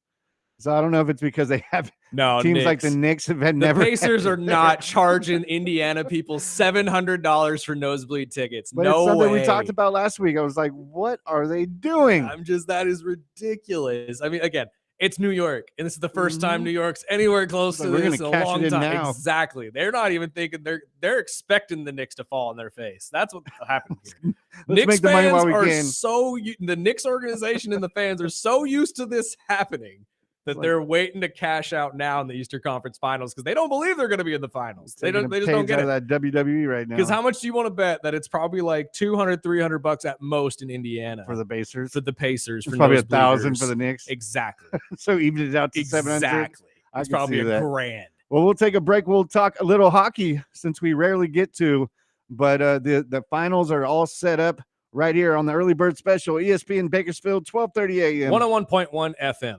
So I don't know if it's because they have teams Knicks. like the Knicks have had The never. Pacers are not charging Indiana people $700 for nosebleed tickets. But No it's something way. we talked about last week. I was like, what are they doing? That is ridiculous. I mean, again, it's New York, and this is the first time New York's anywhere close to We're this gonna in a cash long it in time. now. Exactly. They're not even thinking they're expecting the Knicks to fall on their face. That's what happened here. Let's Knicks make the money fans while we are can. the Knicks organization and the fans are so used to this happening that they're waiting to cash out now in the Eastern Conference Finals because they don't believe they're going to be in the finals. They just don't get out it. of that WWE right now. Because how much do you want to bet that it's probably like $200, $300 at most in Indiana for the Pacers? For the Pacers, It's for probably nose $1,000 for bleeders. the Knicks. Exactly. So even it out to 700. Exactly. It's probably a grand. Well, we'll take a break. We'll talk a little hockey since we rarely get to, but the finals are all set up right here on the Early Bird Special, ESPN Bakersfield, 12:30 a.m. 101.1 FM.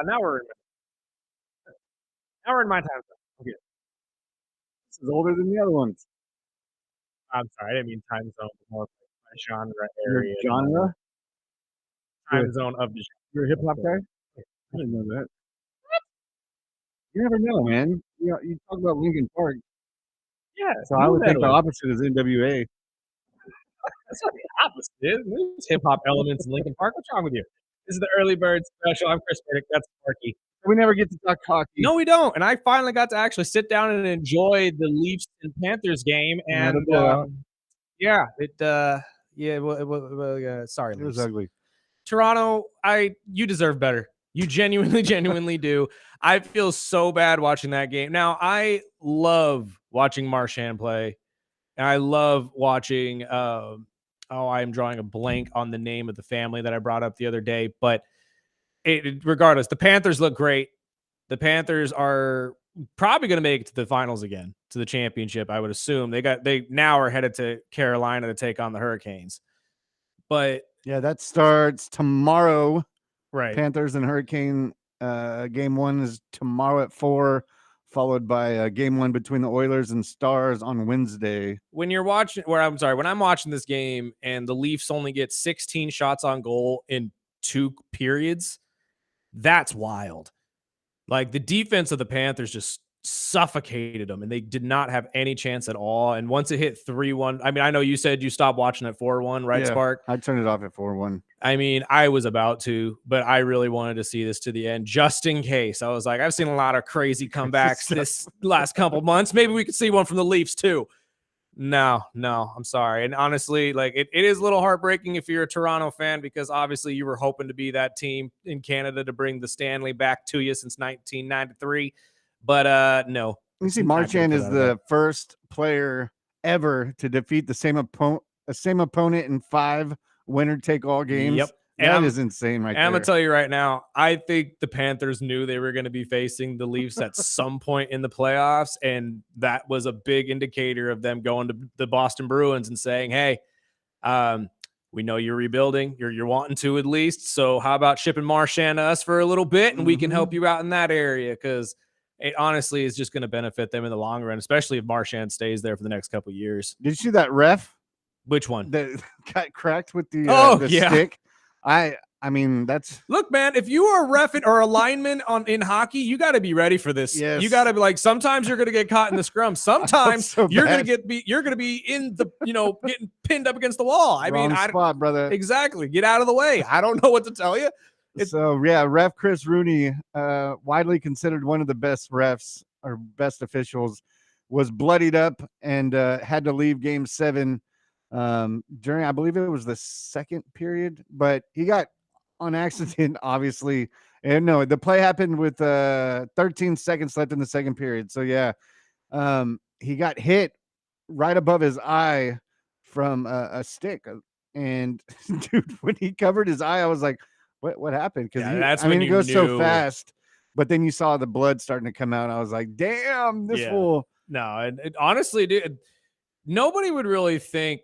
Now we're in my time zone. Okay. This is older than the other ones. I'm sorry, I didn't mean time zone, more genre Your area. genre? Time zone of the You're a hip hop guy? I didn't know that. You never know, man. You talk about Linkin Park, yeah. so I would think the metal. opposite is NWA. That's not the opposite. There's hip hop elements in Linkin Park. What's wrong with you? This is the early bird special. I'm Chris Burdick. That's Sparky. We never get to talk hockey. No, we don't. And I finally got to actually sit down and enjoy the Leafs and Panthers game. Had a And blowout. yeah, sorry, It was Leafs. ugly. Toronto, you deserve better. You genuinely do. I feel so bad watching that game. Now, I love watching Marchand play, and I love watching. I'm drawing a blank on the name of the family that I brought up the other day, but regardless, the Panthers look great. The Panthers are probably going to make it to the finals again, to the championship. I would assume they now are headed to Carolina to take on the Hurricanes, but Yeah, that starts tomorrow. right. Panthers and Hurricane. Game 1 is tomorrow at 4, followed by game 1 between the Oilers and Stars on Wednesday. When I'm watching this game and the Leafs only get 16 shots on goal in 2 periods, that's wild. Like, the defense of the Panthers just suffocated them, and they did not have any chance at all. And once it hit 3-1, I mean, I know you said you stopped watching at 4-1, right, Yeah, Spark? I turned it off at 4-1. I mean, I was about to, but I really wanted to see this to the end just in case. I was like, I've seen a lot of crazy comebacks this last couple months. Maybe we could see one from the Leafs too. No, I'm sorry. And honestly, like it is a little heartbreaking if you're a Toronto fan, because obviously you were hoping to be that team in Canada to bring the Stanley back to you since 1993. But no. You see, Marchand is the first player ever to defeat the same opponent in 5 winner-take-all games. Yep. That is insane right there. I'm going to tell you right now, I think the Panthers knew they were going to be facing the Leafs at some point in the playoffs, and that was a big indicator of them going to the Boston Bruins and saying, hey, we know you're rebuilding. You're wanting to at least, so how about shipping Marchand to us for a little bit, and we can help you out in that area, because it honestly is just going to benefit them in the long run, especially if Marchand stays there for the next couple of years. Did you see that ref? Which one? That got cracked with the yeah. stick. I mean, that's look, man. If you are a ref or a lineman in hockey, you got to be ready for this. Yes. You got to be like. Sometimes you're going to get caught in the scrum. Sometimes you're going to be in the getting pinned up against the wall. I wrong mean, spot, brother. Exactly. Get out of the way. I don't know what to tell you. So yeah, ref Chris Rooney, widely considered one of the best refs or best officials, was bloodied up and had to leave Game 7. During, I believe it was the second period, but he got on accident, obviously. And no, the play happened with 13 seconds left in the second period. So yeah, he got hit right above his eye from a stick. And dude, when he covered his eye, I was like, what happened? Because it goes so fast, but then you saw the blood starting to come out. I was like, damn, this fool. No, and honestly, dude, nobody would really think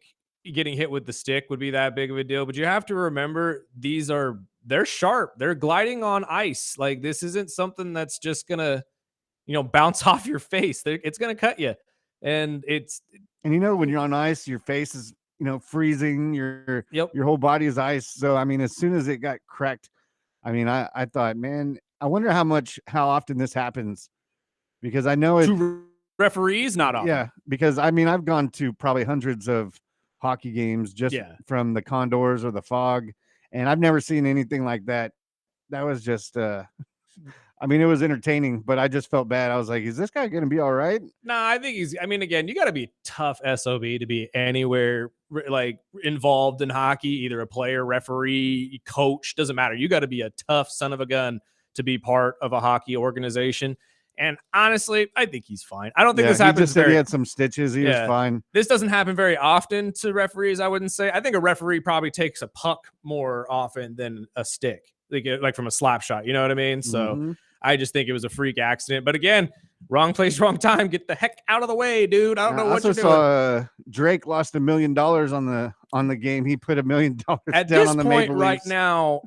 getting hit with the stick would be that big of a deal, but you have to remember they're sharp. They're gliding on ice. Like, this isn't something that's just gonna, bounce off your face. It's gonna cut you. And when you're on ice, your face is, freezing, your whole body is ice. So, I mean, as soon as it got cracked, I mean, I thought, man, I wonder how often this happens, because I know to referees, not often. Yeah, because I mean, I've gone to probably hundreds of hockey games just from the Condors or the Fog, and I've never seen anything like that. That was just I mean, it was entertaining, but I just felt bad. I was like, is this guy going to be all right? No, I think again, you got to be tough SOB to be anywhere like involved in hockey, either a player, referee, coach, doesn't matter. You got to be a tough son of a gun to be part of a hockey organization. And honestly, I think he's fine. I don't think this happens. He just said he had some stitches. He was fine. This doesn't happen very often to referees, I wouldn't say. I think a referee probably takes a puck more often than a stick, like from a slap shot. You know what I mean? So I just think it was a freak accident. But again, wrong place, wrong time. Get the heck out of the way, dude. I don't know what you're doing. I also saw Drake lost $1 million on the game. He put $1 million at down this on the point Maple right Leafs. now.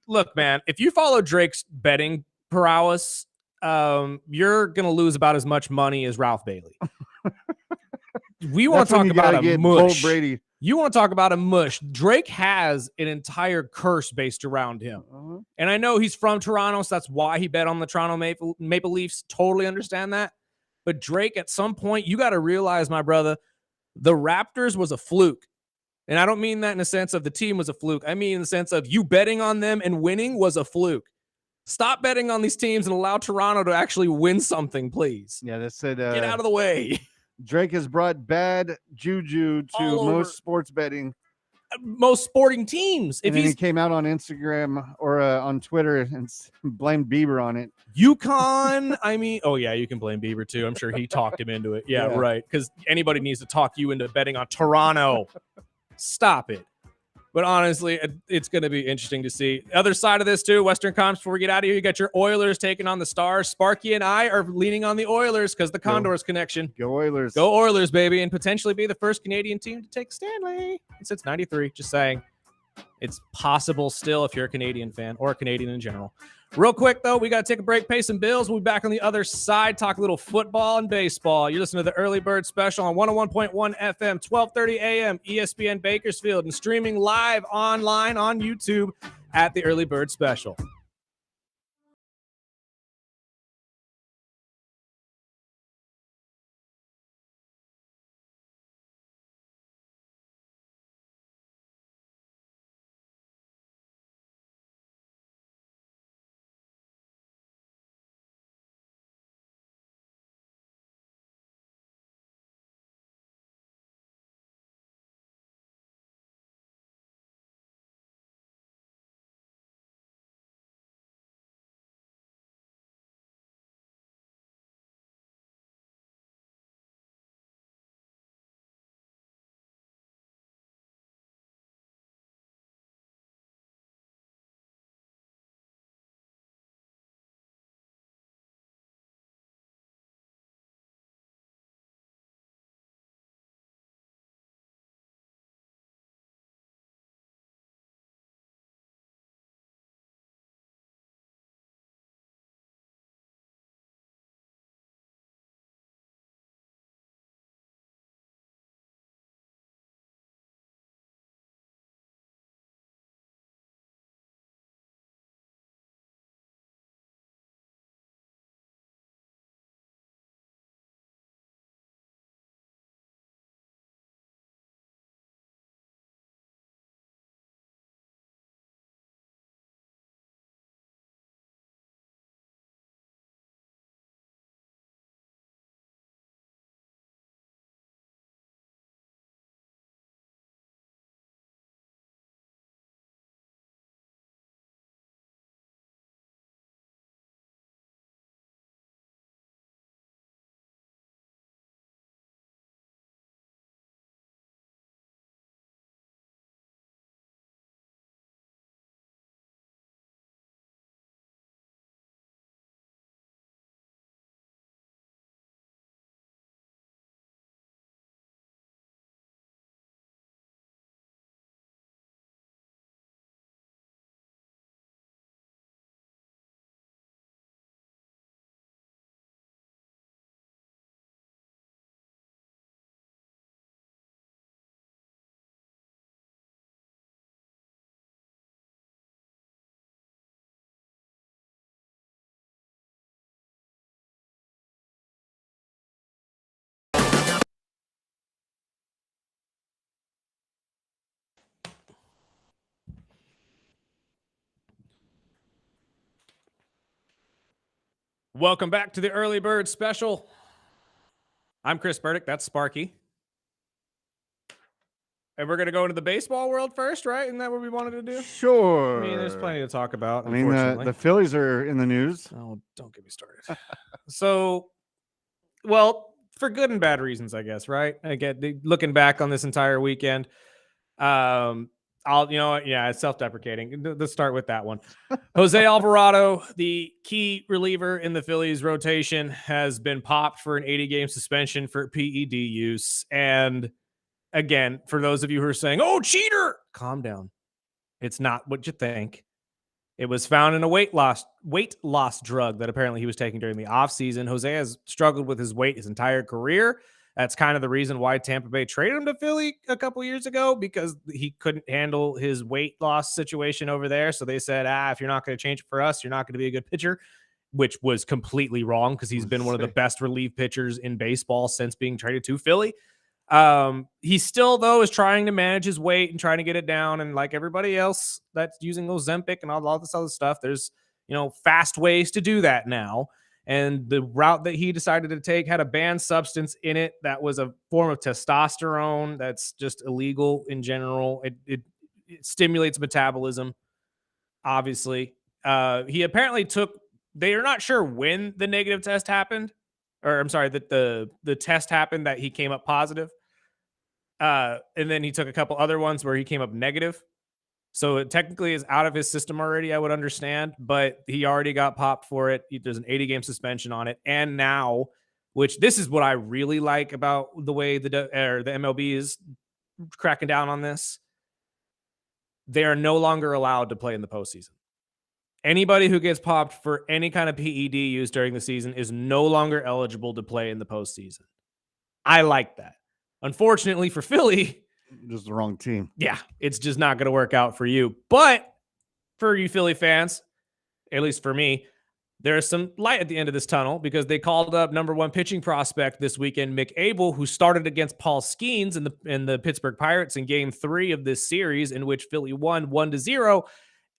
Look, man, if you follow Drake's betting prowess, you're gonna lose about as much money as Ralph Bailey. we want to That's when talk you gotta about a get Bull mush. Brady. You want to talk about a mush. Drake has an entire curse based around him. Uh-huh. And I know he's from Toronto, so that's why he bet on the Toronto Maple Leafs. Totally understand that. But Drake, at some point, you got to realize, my brother, the Raptors was a fluke. And I don't mean that in the sense of the team was a fluke. I mean in the sense of you betting on them and winning was a fluke. Stop betting on these teams and allow Toronto to actually win something, please. Yeah, that said Get out of the way. Drake has brought bad juju to All over. most sports betting. Most sporting teams. And If then he he's came out on Instagram or on Twitter and blamed Bieber on it. UConn, I mean, oh yeah, you can blame Bieber too. I'm sure he talked him into it. Yeah. Right. Because anybody needs to talk you into betting on Toronto. Stop it. But honestly, it's going to be interesting to see. Other side of this too, Western Conference, before we get out of here, you got your Oilers taking on the Stars. Sparky and I are leaning on the Oilers because the Condors connection. Go Oilers. Go Oilers, baby, and potentially be the first Canadian team to take Stanley since 93. Just saying. It's possible still if you're a Canadian fan or a Canadian in general. Real quick, though, we got to take a break, pay some bills. We'll be back on the other side, talk a little football and baseball. You're listening to the Early Bird Special on 101.1 FM, 1230 AM, ESPN Bakersfield, and streaming live online on YouTube at the Early Bird Special. Welcome back to the Early Bird Special. I'm Chris Burdick. That's Sparky. And we're going to go into the baseball world first, right? Isn't that what we wanted to do? Sure. I mean, there's plenty to talk about, I mean, unfortunately. the Phillies are in the news. Oh, don't get me started. So, well, for good and bad reasons, I guess, right? Again, looking back on this entire weekend, it's self-deprecating. Let's start with that one. Jose Alvarado, the key reliever in the Phillies rotation, has been popped for an 80-game suspension for PED use. And again, for those of you who are saying, "Oh, cheater," calm down. It's not what you think. It was found in a weight loss drug that apparently he was taking during the offseason. Jose has struggled with his weight his entire career. That's kind of the reason why Tampa Bay traded him to Philly a couple years ago, because he couldn't handle his weight loss situation over there. So they said, if you're not going to change it for us, you're not going to be a good pitcher, which was completely wrong because he's been one of the best relief pitchers in baseball since being traded to Philly. He still, though, is trying to manage his weight and trying to get it down. And like everybody else that's using Ozempic and all this other stuff, there's, fast ways to do that now. And the route that he decided to take had a banned substance in it that was a form of testosterone that's just illegal in general. It stimulates metabolism, obviously. He apparently they are not sure when the negative test happened, or I'm sorry, that the test happened that he came up positive. And then he took a couple other ones where he came up negative. So it technically is out of his system already, I would understand, but he already got popped for it. There's an 80-game suspension on it. And now, which this is what I really like about the way the MLB is cracking down on this, they are no longer allowed to play in the postseason. Anybody who gets popped for any kind of PED use during the season is no longer eligible to play in the postseason. I like that. Unfortunately for Philly, just the wrong team. Yeah, it's just not going to work out for you. But for you Philly fans, at least for me, there's some light at the end of this tunnel because they called up number 1 pitching prospect this weekend, Mick Abel, who started against Paul Skeens in the Pittsburgh Pirates in Game 3 of this series, in which Philly won 1-0,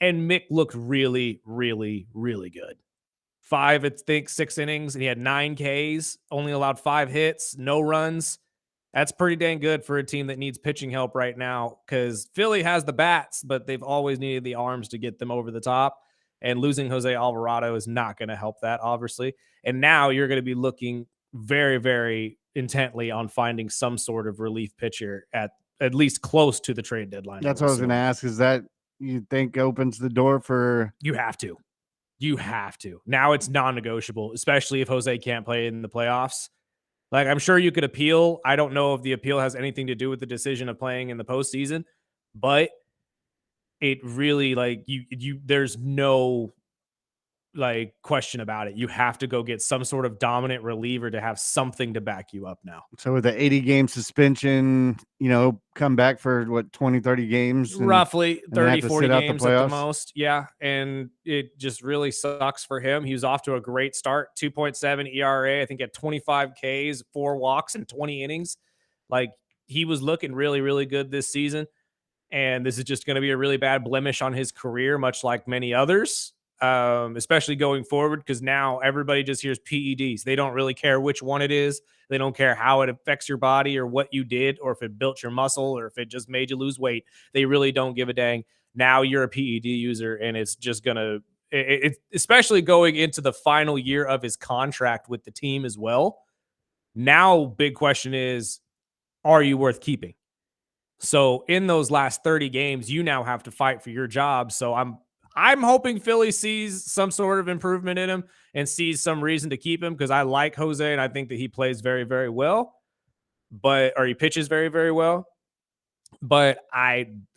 and Mick looked really, really, really good. 6 innings, and he had 9 Ks, only allowed 5 hits, no runs. That's pretty dang good for a team that needs pitching help right now, because Philly has the bats, but they've always needed the arms to get them over the top. And losing Jose Alvarado is not going to help that, obviously. And now you're going to be looking very, very intently on finding some sort of relief pitcher at least close to the trade deadline. That's what I was going to ask. Is that you think opens the door for? You have to. You have to. Now it's non-negotiable, especially if Jose can't play in the playoffs. Like, I'm sure you could appeal. I don't know if the appeal has anything to do with the decision of playing in the postseason, but it really, like, there's no like question about it. You have to go get some sort of dominant reliever to have something to back you up now. So with the 80-game suspension, come back for what, 20, 30 games? Roughly 30, 40 games at the most. Yeah. And it just really sucks for him. He was off to a great start, 2.7 ERA. I think at 25 Ks, 4 walks and 20 innings. Like, he was looking really, really good this season. And this is just going to be a really bad blemish on his career, much like many others. Especially going forward, because now everybody just hears PEDs. They don't really care which one it is. They don't care how it affects your body or what you did, or if it built your muscle, or if it just made you lose weight. They really don't give a dang. Now you're a PED user, and it's just gonna, especially going into the final year of his contract with the team as well. Now, big question is, are you worth keeping? So in those last 30 games, you now have to fight for your job. So I'm hoping Philly sees some sort of improvement in him and sees some reason to keep him, because I like Jose and I think that he plays very, very well, or he pitches very, very well. But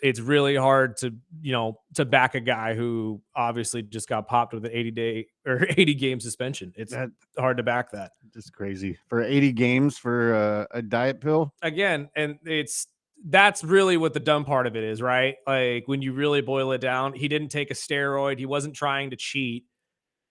it's really hard to back a guy who obviously just got popped with an 80-game suspension. It's hard to back that. Just crazy for 80 games for a diet pill again. And that's really what the dumb part of it is, right? Like, when you really boil it down, he didn't take a steroid. He wasn't trying to cheat.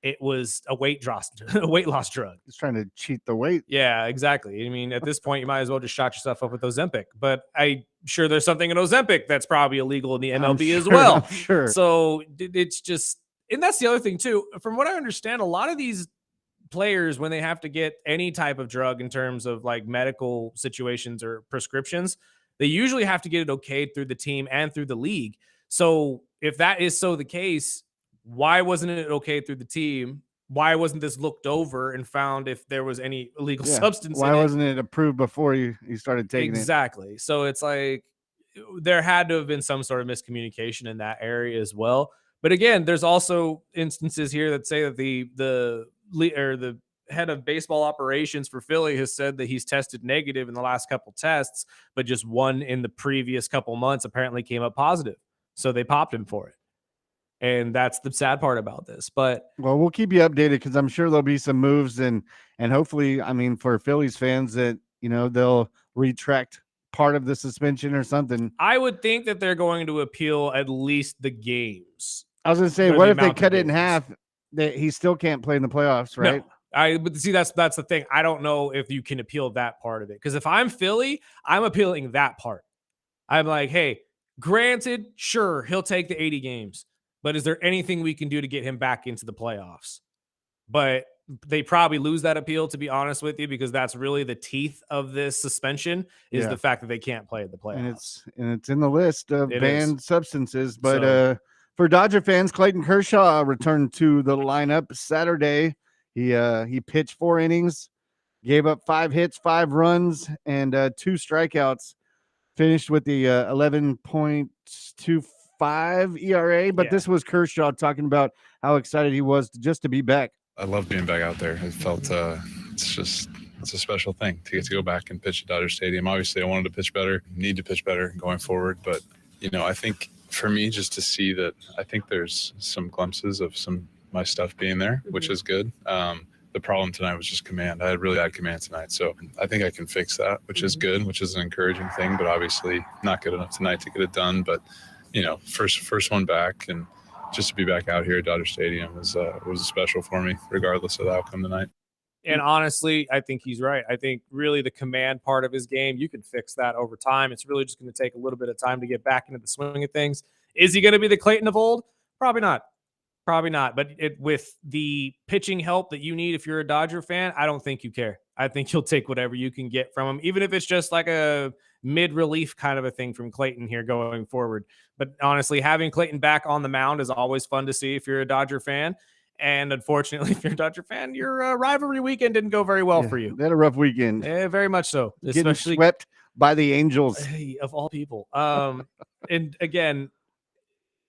It was a weight loss drug. He's trying to cheat the weight. Yeah, exactly. I mean, at this point, you might as well just shot yourself up with Ozempic. But I'm sure there's something in Ozempic that's probably illegal in the MLB as well. I'm sure. So it's just, and that's the other thing too. From what I understand, a lot of these players, when they have to get any type of drug in terms of like medical situations or prescriptions, they usually have to get it okayed through the team and through the league. So if that is so the case, why wasn't it okay through the team? Why wasn't this looked over and found if there was any illegal substance? Why wasn't it approved before you started taking it? Exactly. So it's like there had to have been some sort of miscommunication in that area as well. But again, there's also instances here that say that the head of baseball operations for Philly has said that he's tested negative in the last couple tests, but just one in the previous couple months apparently came up positive. So they popped him for it. And that's the sad part about this. But well, we'll keep you updated, because I'm sure there'll be some moves, and hopefully, I mean, for Phillies fans, that they'll retract part of the suspension or something. I would think that they're going to appeal at least the games. I was going to say, what if they cut it in half? He still can't play in the playoffs, right? No, but see, that's the thing. I don't know if you can appeal that part of it. Because if I'm Philly, I'm appealing that part. I'm like, hey, granted, sure, he'll take the 80 games, but is there anything we can do to get him back into the playoffs? But they probably lose that appeal, to be honest with you, because that's really the teeth of this suspension is the fact that they can't play in the playoffs. And it's in the list of banned substances. But for Dodger fans, Clayton Kershaw returned to the lineup Saturday. He pitched 4 innings, gave up 5 hits, 5 runs, and 2 strikeouts. Finished with the 11.25 ERA. But this was Kershaw talking about how excited he was just to be back. I love being back out there. It felt it's a special thing to get to go back and pitch at Dodger Stadium. Obviously, I wanted to pitch better, need to pitch better going forward. But, I think for me, just to see that, I think there's some glimpses of some my stuff being there, which is good. The problem tonight was just command. I had really bad command tonight. So I think I can fix that, which is good, which is an encouraging thing, but obviously not good enough tonight to get it done. But, first one back, and just to be back out here at Dodger Stadium was special for me, regardless of the outcome tonight. And honestly, I think he's right. I think really the command part of his game, you can fix that over time. It's really just going to take a little bit of time to get back into the swing of things. Is he going to be the Clayton of old? Probably not. But with the pitching help that you need if you're a Dodger fan, I don't think you care. I think you'll take whatever you can get from him, even if it's just like a mid-relief kind of a thing from Clayton here going forward. But honestly, having Clayton back on the mound is always fun to see if you're a Dodger fan. And unfortunately, if you're a Dodger fan, your rivalry weekend didn't go very well for you. They had a rough weekend. Very much so. Getting swept by the Angels. Of all people. And again,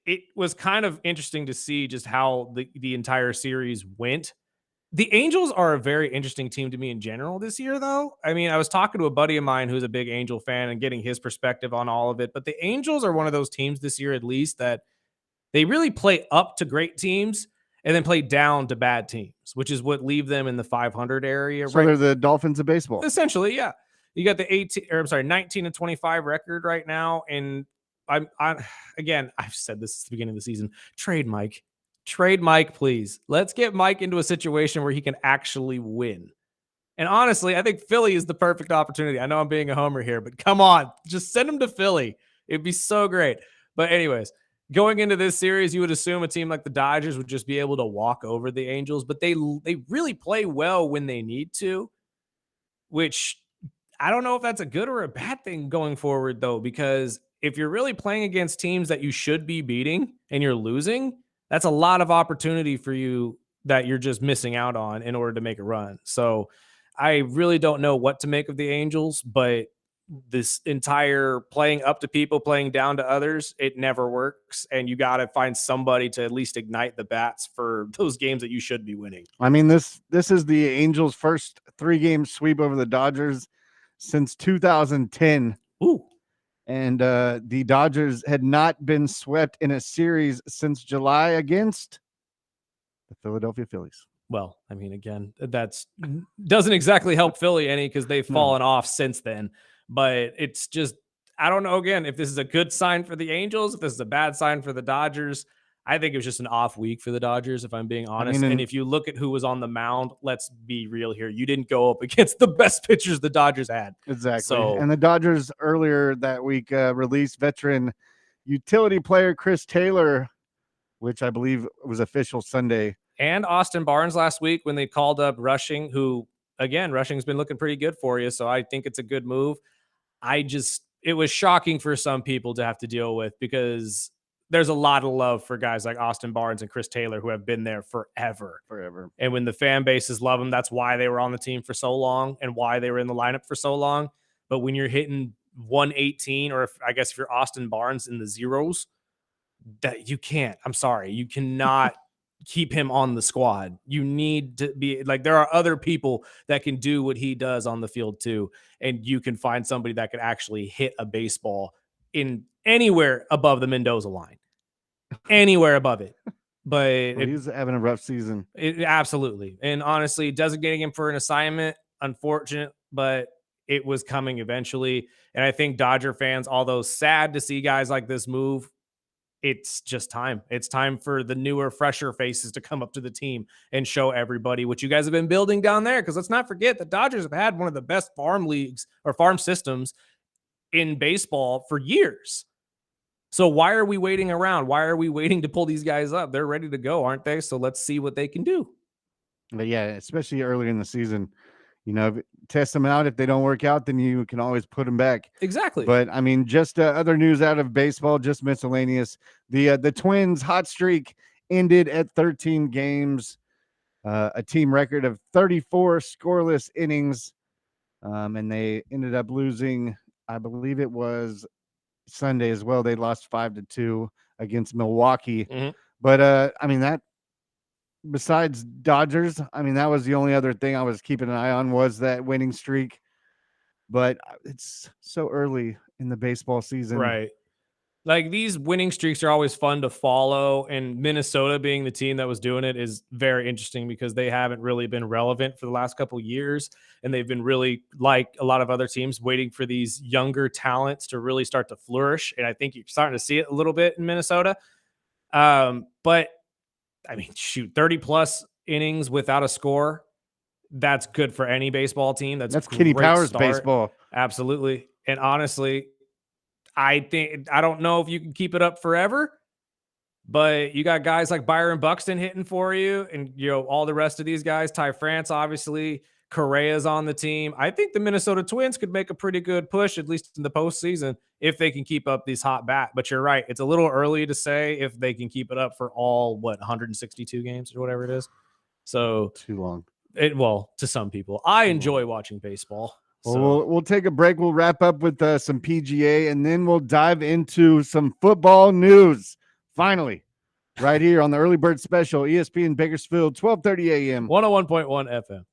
it was kind of interesting to see just how the entire series went. The Angels are a very interesting team to me in general this year, though. I mean, I was talking to a buddy of mine who's a big Angel fan and getting his perspective on all of it. But the Angels are one of those teams this year, at least, that they really play up to great teams and then play down to bad teams, which is what leave them in the 500 area. So they're the Dolphins of baseball. Essentially, yeah. You got the 19-25 record right now, and again, I've said this at the beginning of the season. Trade Mike, please. Let's get Mike into a situation where he can actually win. And honestly, I think Philly is the perfect opportunity. I know I'm being a homer here, but come on, just send him to Philly. It'd be so great. But anyways, going into this series, you would assume a team like the Dodgers would just be able to walk over the Angels, but they really play well when they need to, which I don't know if that's a good or a bad thing going forward, though, because if you're really playing against teams that you should be beating and you're losing, that's a lot of opportunity for you that you're just missing out on in order to make a run. So I really don't know what to make of the Angels, but this entire playing up to people, playing down to others, it never works. And you got to find somebody to at least ignite the bats for those games that you should be winning. I mean, this is the Angels' first 3-game sweep over the Dodgers since 2010. Ooh. And the Dodgers had not been swept in a series since July against the Philadelphia Phillies. Well, I mean, again, that's doesn't exactly help Philly any because they've fallen off since then. But it's just, I don't know, again, if this is a good sign for the Angels, if this is a bad sign for the Dodgers. I think it was just an off week for the Dodgers, if I'm being honest. And if you look at who was on the mound, let's be real here. You didn't go up against the best pitchers the Dodgers had. Exactly. So, and the Dodgers earlier that week released veteran utility player Chris Taylor, which I believe was official Sunday. And Austin Barnes last week when they called up Rushing, who, again, Rushing's been looking pretty good for you. So I think it's a good move. It was shocking for some people to have to deal with because there's a lot of love for guys like Austin Barnes and Chris Taylor who have been there forever. And when the fan bases love them, that's why they were on the team for so long and why they were in the lineup for so long. But when you're hitting 118, or if you're Austin Barnes in the zeros, that you can't. I'm sorry. You cannot keep him on the squad. You need to be like, there are other people that can do what he does on the field too. And you can find somebody that could actually hit a baseball in anywhere above the Mendoza line, anywhere above it. But he's having a rough season. Absolutely. And honestly, designating him for an assignment, unfortunate, but it was coming eventually. And I think Dodger fans, although sad to see guys like this move, it's just time. It's time for the newer, fresher faces to come up to the team and show everybody what you guys have been building down there. Because let's not forget the Dodgers have had one of the best farm leagues or farm systems in baseball for years. So why are we waiting around? Why are we waiting to pull these guys up? They're ready to go, aren't they? So let's see what they can do. But yeah, especially early in the season, test them out. If they don't work out, then you can always put them back. Exactly. But I mean, just other news out of baseball, just miscellaneous. The Twins' hot streak ended at 13 games, a team record of 34 scoreless innings, and they ended up losing. I believe it was Sunday as well. They lost 5-2 against Milwaukee. Mhm. But I mean that. Besides Dodgers, I mean that was the only other thing I was keeping an eye on was that winning streak. But it's so early in the baseball season. Right. Like these winning streaks are always fun to follow, and Minnesota being the team that was doing it is very interesting because they haven't really been relevant for the last couple years, and they've been really, like a lot of other teams, waiting for these younger talents to really start to flourish. And I think you're starting to see it a little bit in Minnesota. But I mean, shoot, 30 plus innings without a score. That's good for any baseball team. That's Kenny great Powers start. baseball. Absolutely. And honestly, I don't know if you can keep it up forever, but you got guys like Byron Buxton hitting for you, and all the rest of these guys. Ty France, obviously, Correa's on the team. I think the Minnesota Twins could make a pretty good push, at least in the postseason, if they can keep up these hot bat. But you're right; it's a little early to say if they can keep it up for all 162 games or whatever it is. So Too long. To some people, I enjoy watching baseball. Well, So we'll take a break. We'll wrap up with some PGA, and then we'll dive into some football news. Finally, right here on the Early Bird Special, ESPN Bakersfield, 12:30 a.m. 101.1 FM.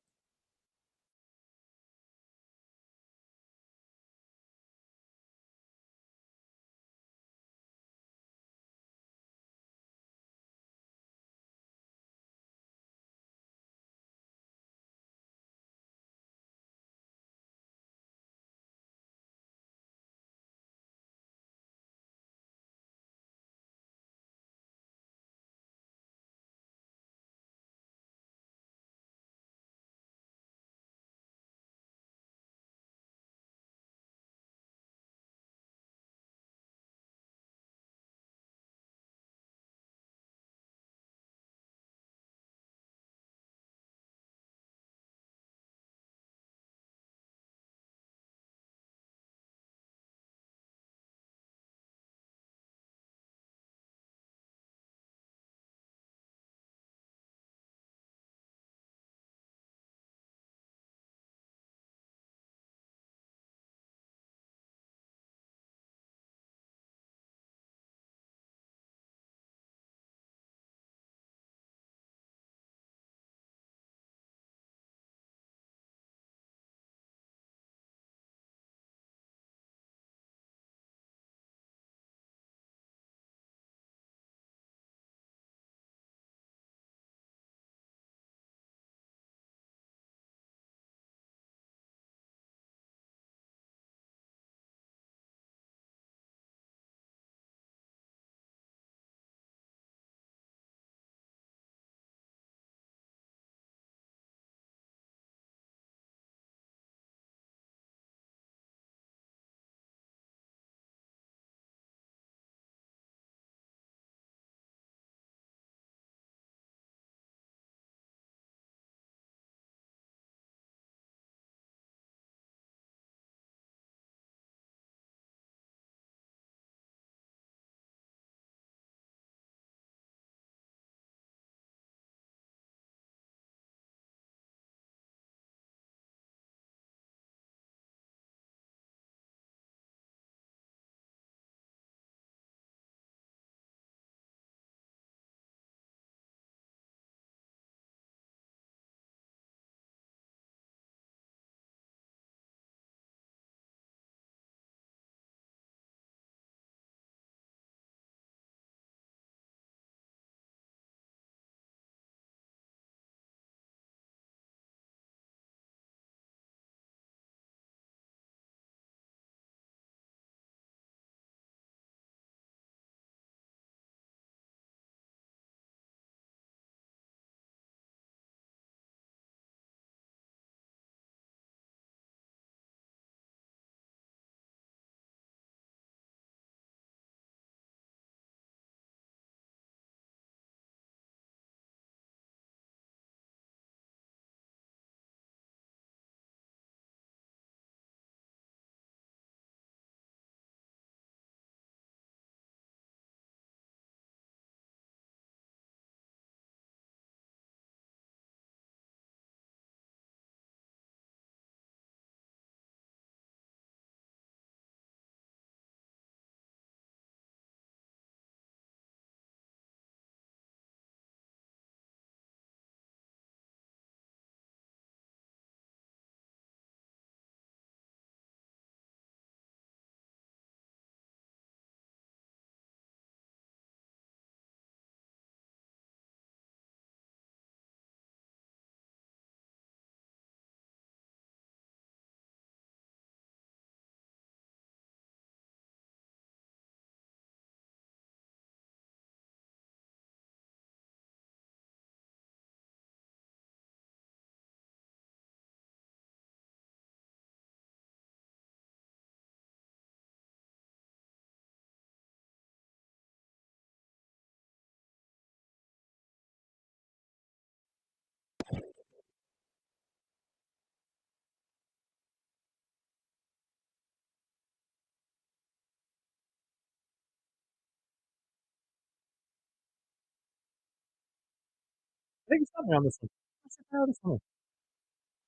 Take a shot on this one. Let's try this one.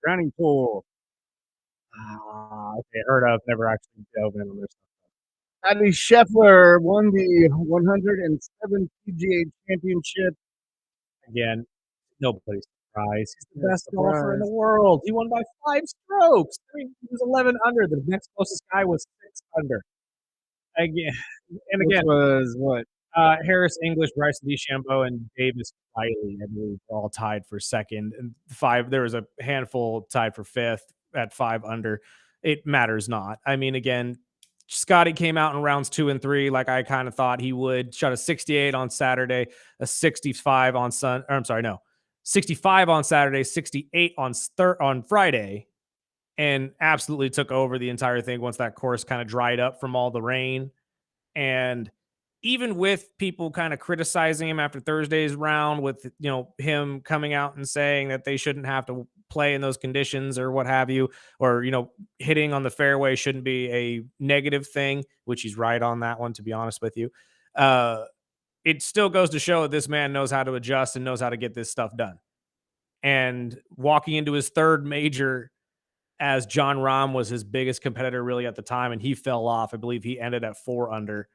Drowning pool. Okay, heard of, never actually dove in on this. Scotty Scheffler won the 107 PGA Championship. Again, nobody's surprised. He's the Yeah, best golfer in the surprise. world. He won by 5 strokes. I mean, he was 11 under. The next closest guy was 6 under. Again, and Which again, was what? Harris English, Bryson DeChambeau, and Davis Riley, I believe, were all tied for second. And 5, there was a handful tied for 5th at 5 under. It matters not. I mean, again, Scotty came out in rounds 2 and 3 like I kind of thought he would. Shot a 68 on Saturday, a 65 on 65 on Saturday, 68 on Friday, and absolutely took over the entire thing once that course kind of dried up from all the rain. And even with people kind of criticizing him after Thursday's round, with him coming out and saying that they shouldn't have to play in those conditions or what have you, or hitting on the fairway shouldn't be a negative thing, which he's right on that one, to be honest with you. It still goes to show that this man knows how to adjust and knows how to get this stuff done. And walking into his third major, as John Rahm was his biggest competitor really at the time, and he fell off. I believe he ended at 4 under.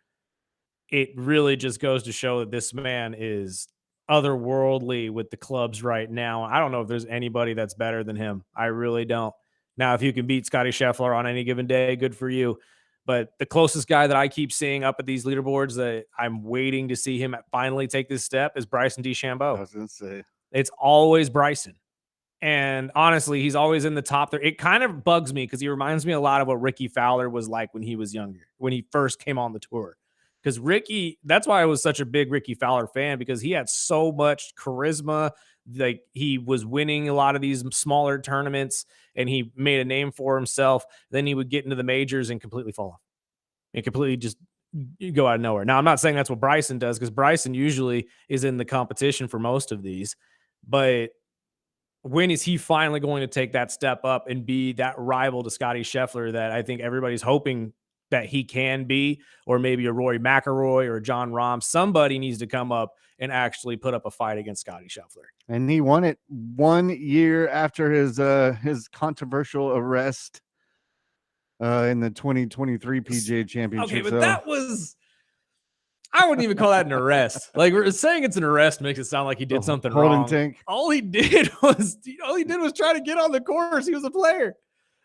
It really just goes to show that this man is otherworldly with the clubs right now. I don't know if there's anybody that's better than him. I really don't. Now, if you can beat Scotty Scheffler on any given day, good for you. But the closest guy that I keep seeing up at these leaderboards that I'm waiting to see him finally take this step is Bryson DeChambeau. I was going to say. It's always Bryson. And honestly, he's always in the top there. It kind of bugs me because he reminds me a lot of what Ricky Fowler was like when he was younger, when he first came on the tour. Because Ricky, that's why I was such a big Ricky Fowler fan, because he had so much charisma. Like, he was winning a lot of these smaller tournaments and he made a name for himself. Then he would get into the majors and completely fall off and completely just go out of nowhere. Now, I'm not saying that's what Bryson does, because Bryson usually is in the competition for most of these, but when is he finally going to take that step up and be that rival to Scotty Scheffler that I think everybody's hoping that he can be, or maybe a Rory McIlroy or John Rahm? Somebody needs to come up and actually put up a fight against Scotty Scheffler. And he won it 1 year after his controversial arrest in the 2023 PGA Championship. Okay, but that was, I wouldn't even call that an arrest. Like, we're saying it's an arrest makes it sound like he did something wrong. Tank. All he did was try to get on the course. He was a player.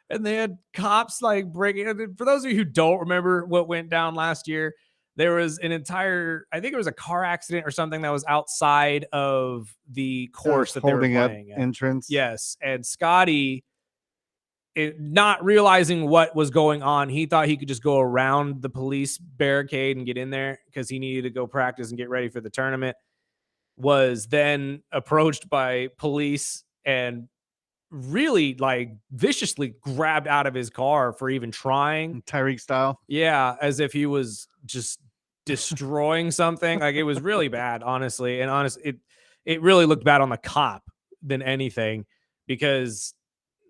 And they had cops like breaking. For those of you who don't remember what went down last year, there was an entire, I think it was a car accident or something that was outside of the course that they were playing up entrance. Yes. And Scotty, not realizing what was going on, he thought he could just go around the police barricade and get in there because he needed to go practice and get ready for the tournament. Was then approached by police and really like viciously grabbed out of his car for even trying. Tyreek style. Yeah, as if he was just destroying something. Like, it was really bad, honestly. And it really looked bad on the cop than anything, because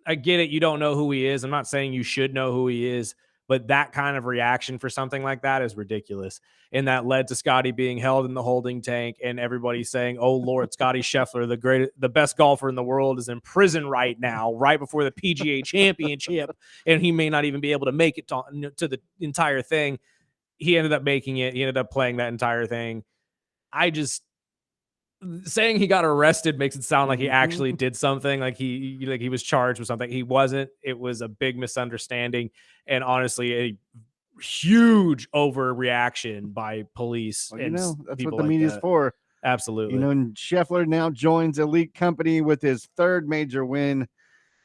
I get it, you don't know who he is. I'm not saying you should know who he is, but that kind of reaction for something like that is ridiculous. And that led to Scotty being held in the holding tank and everybody saying, "Oh Lord, Scotty Scheffler, the best golfer in the world, is in prison right now, right before the PGA Championship, and he may not even be able to make it to the entire thing." He ended up making it. He ended up playing that entire thing. Saying he got arrested makes it sound like he actually did something, like he was charged with something. He wasn't. It was a big misunderstanding, and honestly, a huge overreaction by police. Well, and that's people what the like media's that. for. Absolutely. And Scheffler now joins elite company with his third major win,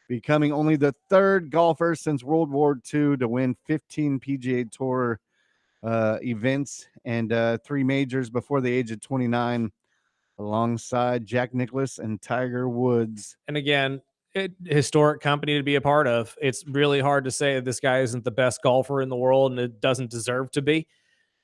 becoming only the third golfer since World War II to win 15 PGA Tour events and 3 majors before the age of 29, alongside Jack Nicklaus and Tiger Woods. And again, historic company to be a part of. It's really hard to say that this guy isn't the best golfer in the world, and it doesn't deserve to be.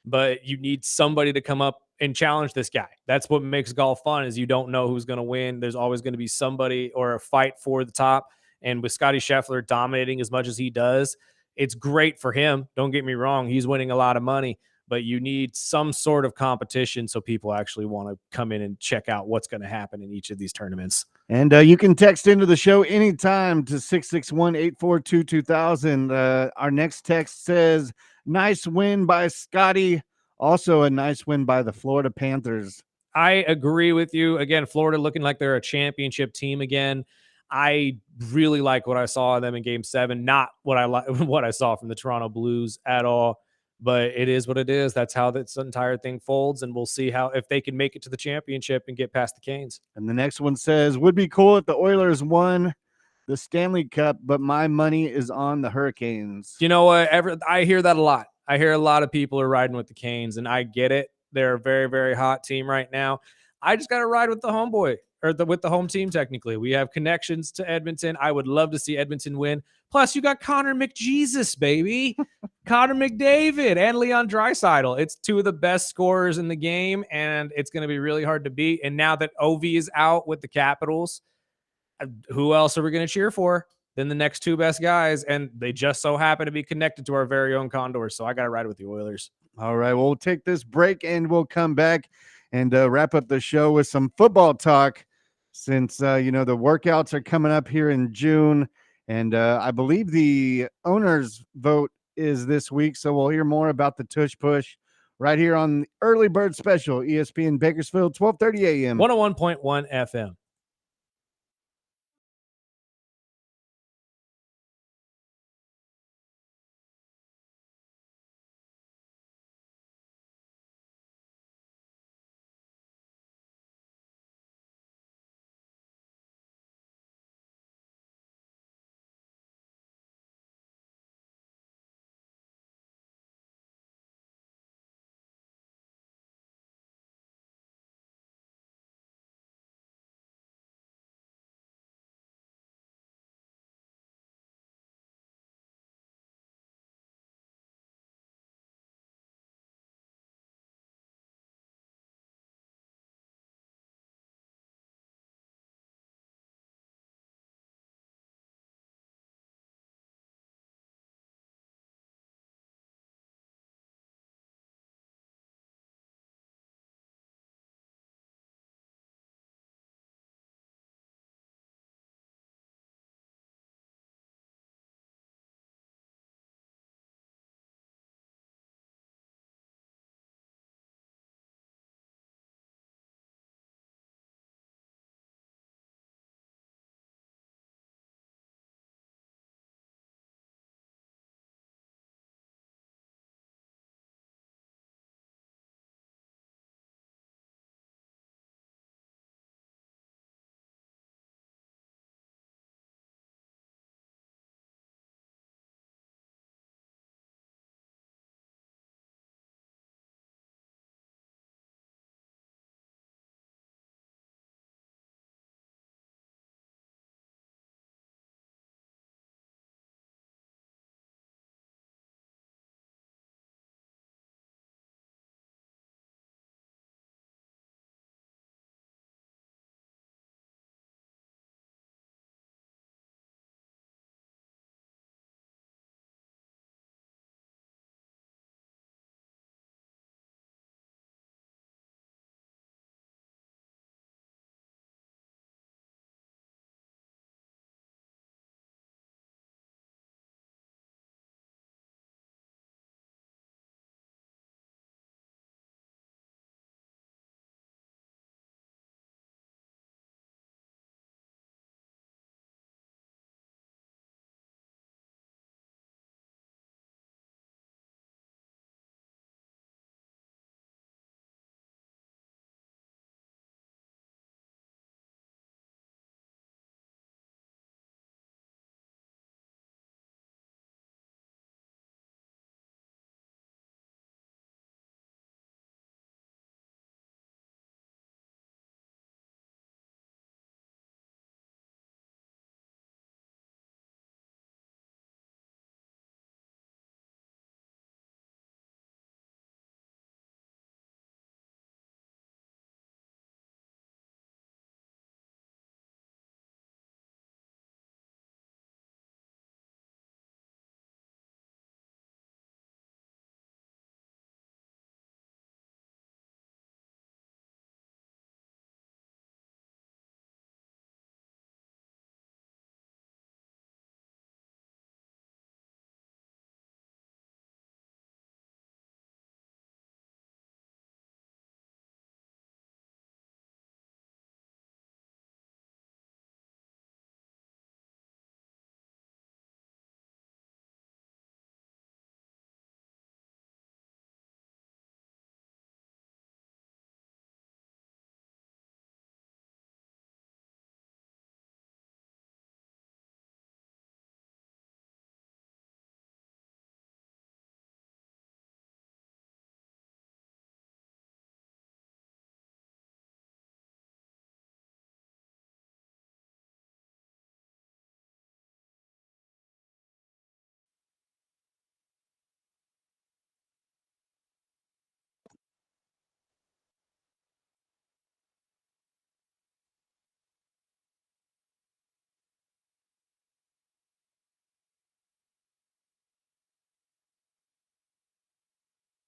But you need somebody to come up and challenge this guy. That's what makes golf fun, is you don't know who's going to win. There's always going to be somebody or a fight for the top. And with Scotty Scheffler dominating as much as he does, it's great for him. Don't get me wrong. He's winning a lot of money. but you need some sort of competition so people actually want to come in and check out what's going to happen in each of these tournaments. And you can text into the show anytime to 661-842-2000. Our next text says, nice win by Scotty. Also a nice win by the Florida Panthers. I agree with you. Again, Florida looking like they're a championship team again. I really like what I saw of them in Game 7. Not what I saw from the Toronto Blues at all. But it is what it is. That's how this entire thing folds, and we'll see if they can make it to the championship and get past the Canes. And the next one says, would be cool if the Oilers won the Stanley Cup, but my money is on the Hurricanes. You know what? I hear that a lot. I hear a lot of people are riding with the Canes, and I get it. They're a very, very hot team right now. I just got to ride with the homeboy, or with the home team, technically. We have connections to Edmonton. I would love to see Edmonton win. Plus, you got Connor McJesus, baby. Connor McDavid and Leon Draisaitl. It's two of the best scorers in the game, and it's going to be really hard to beat. And now that Ovi is out with the Capitals, who else are we going to cheer for than the next two best guys? And they just so happen to be connected to our very own Condors. So I got to ride with the Oilers. All right, well, we'll take this break, and we'll come back and wrap up the show with some football talk since, the workouts are coming up here in June. And I believe the owners vote is this week. So we'll hear more about the tush push right here on the Early Bird Special, ESPN Bakersfield, 1230 a.m. 101.1 FM.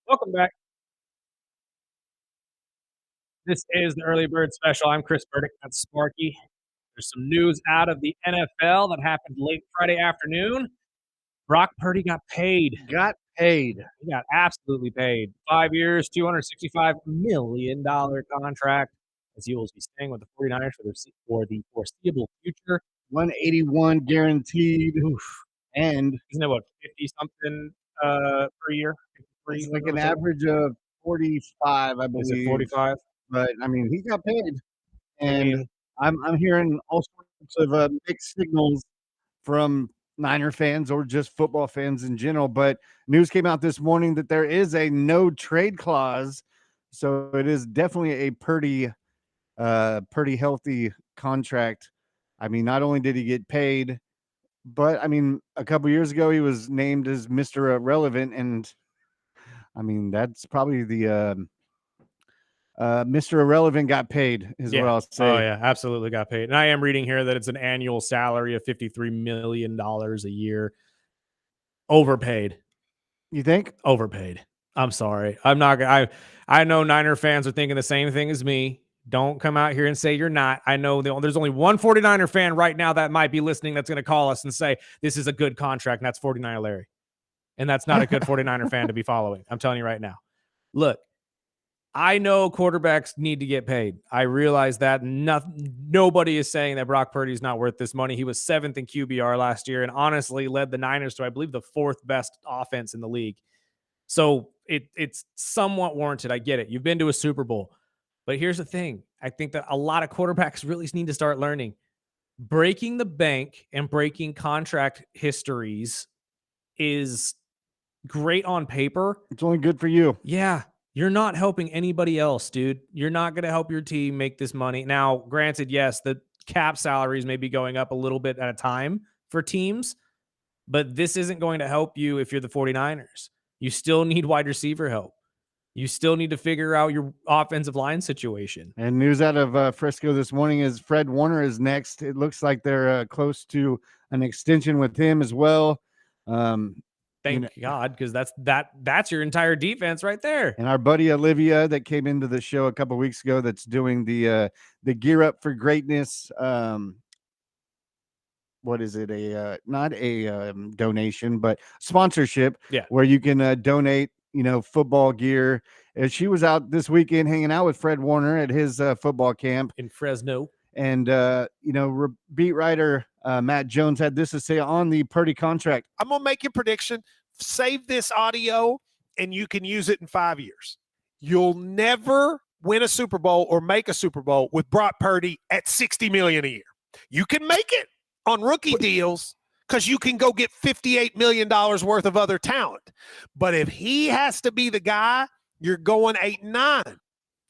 Welcome back. This is the Early Bird Special. I'm Chris Burdick. That's Sparky. There's some news out of the NFL that happened late Friday afternoon. Brock Purdy got paid. Got paid. He got absolutely paid. 5 years, $265 million contract, as he will be staying with the 49ers for the foreseeable future. 181 guaranteed. Oof. And Isn't it what, 50 something per year? it's like an average of 45, I believe. Is it 45? But I mean, he got paid. And I'm hearing all sorts of mixed signals from Niner fans or just football fans in general. But news came out this morning that there is a no trade clause. So it is definitely a pretty healthy contract. I mean, not only did he get paid, but I mean, a couple years ago he was named as Mr. Irrelevant, and I mean that's probably the Mr. Irrelevant got paid is what I'll say. Oh yeah, absolutely got paid. And I am reading here that it's an annual salary of $53 million a year. Overpaid. You think? Overpaid. I'm sorry. I'm not gonna I know Niner fans are thinking the same thing as me. Don't come out here and say you're not. I know there's only one 49er fan right now that might be listening that's going to call us and say this is a good contract, and that's 49er Larry. And that's not a good 49er fan to be following. I'm telling you right now. Look, I know quarterbacks need to get paid. I realize that nobody is saying that Brock Purdy is not worth this money. He was 7th in QBR last year and honestly led the Niners to, I believe, the 4th best offense in the league. So it's somewhat warranted. I get it. You've been to a Super Bowl. But here's the thing. I think that a lot of quarterbacks really need to start learning. Breaking the bank and breaking contract histories is great on paper. It's only good for you. Yeah. You're not helping anybody else, dude. You're not going to help your team make this money. Now, granted, yes, the cap salaries may be going up a little bit at a time for teams, but this isn't going to help you if you're the 49ers. You still need wide receiver help. You still need to figure out your offensive line situation. And news out of Frisco this morning is Fred Warner is next. It looks like they're close to an extension with him as well. Thank God, because that's your entire defense right there. And our buddy Olivia that came into the show a couple weeks ago that's doing the Gear Up for Greatness. What is it? Not a donation, but sponsorship. Yeah, where you can donate, football gear. She was out this weekend hanging out with Fred Warner at his football camp in Fresno. And, beat writer Matt Jones had this to say on the Purdy contract. I'm going to make a prediction. Save this audio, and you can use it in 5 years. You'll never win a Super Bowl or make a Super Bowl with Brock Purdy at $60 million a year. You can make it on rookie deals because you can go get $58 million worth of other talent. But if he has to be the guy, you're going 8-9.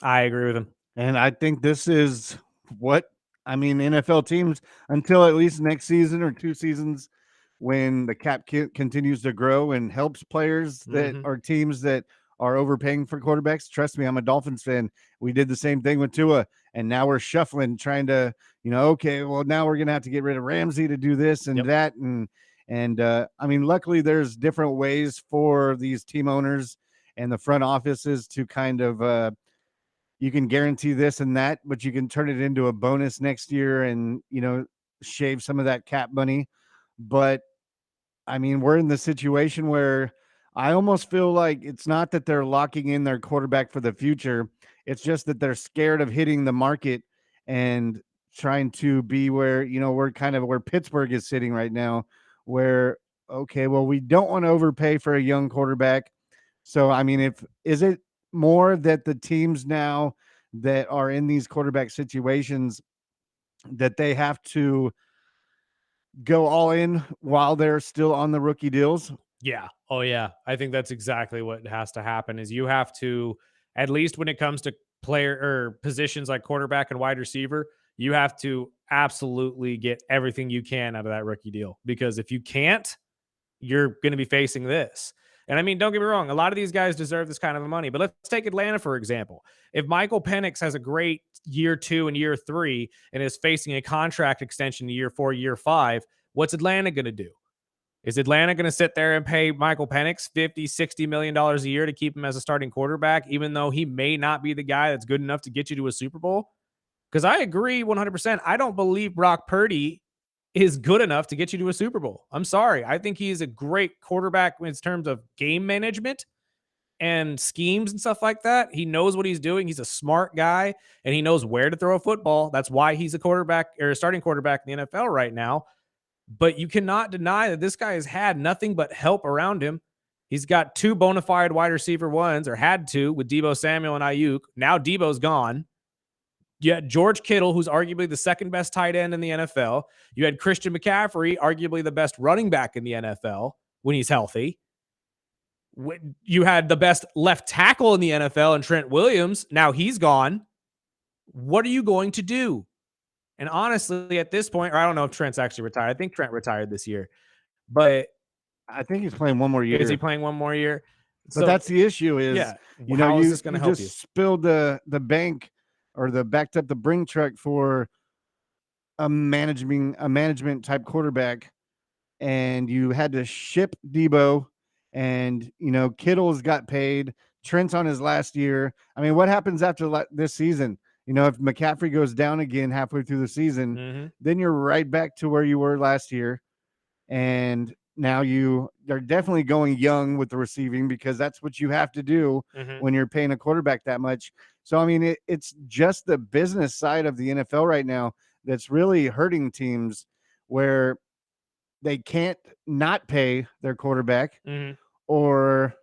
I agree with him. And I think this is NFL teams until at least next season or 2 seasons when the cap continues to grow and helps players that are teams that are overpaying for quarterbacks. Trust me, I'm a Dolphins fan. We did the same thing with Tua, and now we're shuffling, trying to, okay, well, now we're going to have to get rid of Ramsey to do this and that. And luckily there's different ways for these team owners and the front offices to kind of, you can guarantee this and that, but you can turn it into a bonus next year and, shave some of that cap money. But we're in the situation where I almost feel like it's not that they're locking in their quarterback for the future. It's just that they're scared of hitting the market and trying to be where, we're kind of where Pittsburgh is sitting right now, where, okay, well, we don't want to overpay for a young quarterback. So, is it more that the teams now that are in these quarterback situations that they have to go all in while they're still on the rookie deals? Yeah. Oh yeah. I think that's exactly what has to happen is you have to, at least when it comes to player or positions like quarterback and wide receiver, you have to absolutely get everything you can out of that rookie deal, because if you can't, you're going to be facing this. And don't get me wrong, a lot of these guys deserve this kind of money, but let's take Atlanta, for example. If Michael Penix has a great year 2 and year 3 and is facing a contract extension in year 4, year 5, what's Atlanta going to do? Is Atlanta going to sit there and pay Michael Penix $50-60 million a year to keep him as a starting quarterback, even though he may not be the guy that's good enough to get you to a Super Bowl? Because I agree 100%. I don't believe Brock Purdy is good enough to get you to a Super Bowl. I'm sorry. I think he's a great quarterback in terms of game management and schemes and stuff like that. He knows what he's doing. He's a smart guy, and he knows where to throw a football. That's why he's a quarterback or a starting quarterback in the NFL right now. But you cannot deny that this guy has had nothing but help around him. He's got 2 bona fide wide receiver ones, or had 2, with Deebo Samuel and Ayuk. Now Deebo's gone. You had George Kittle, who's arguably the second best tight end in the NFL. You had Christian McCaffrey, arguably the best running back in the NFL when he's healthy. You had the best left tackle in the NFL in Trent Williams. Now he's gone. What are you going to do? And honestly, at this point, or I don't know if Trent's actually retired. I think Trent retired this year. But I think he's playing one more year. Is he playing one more year? But that's the issue is, you know, how is this going to help you? Spilled the bank or backed up the bring truck for a management type quarterback, and you had to ship Deebo, and, you know, Kittle's got paid. Trent's on his last year. I mean, what happens after this season? You know, if McCaffrey goes down again halfway through the season, then you're right back to where you were last year. And now they're definitely going young with the receiving, because that's what you have to do when you're paying a quarterback that much. So, I mean, it's just the business side of the NFL right now that's really hurting teams, where they can't not pay their quarterback or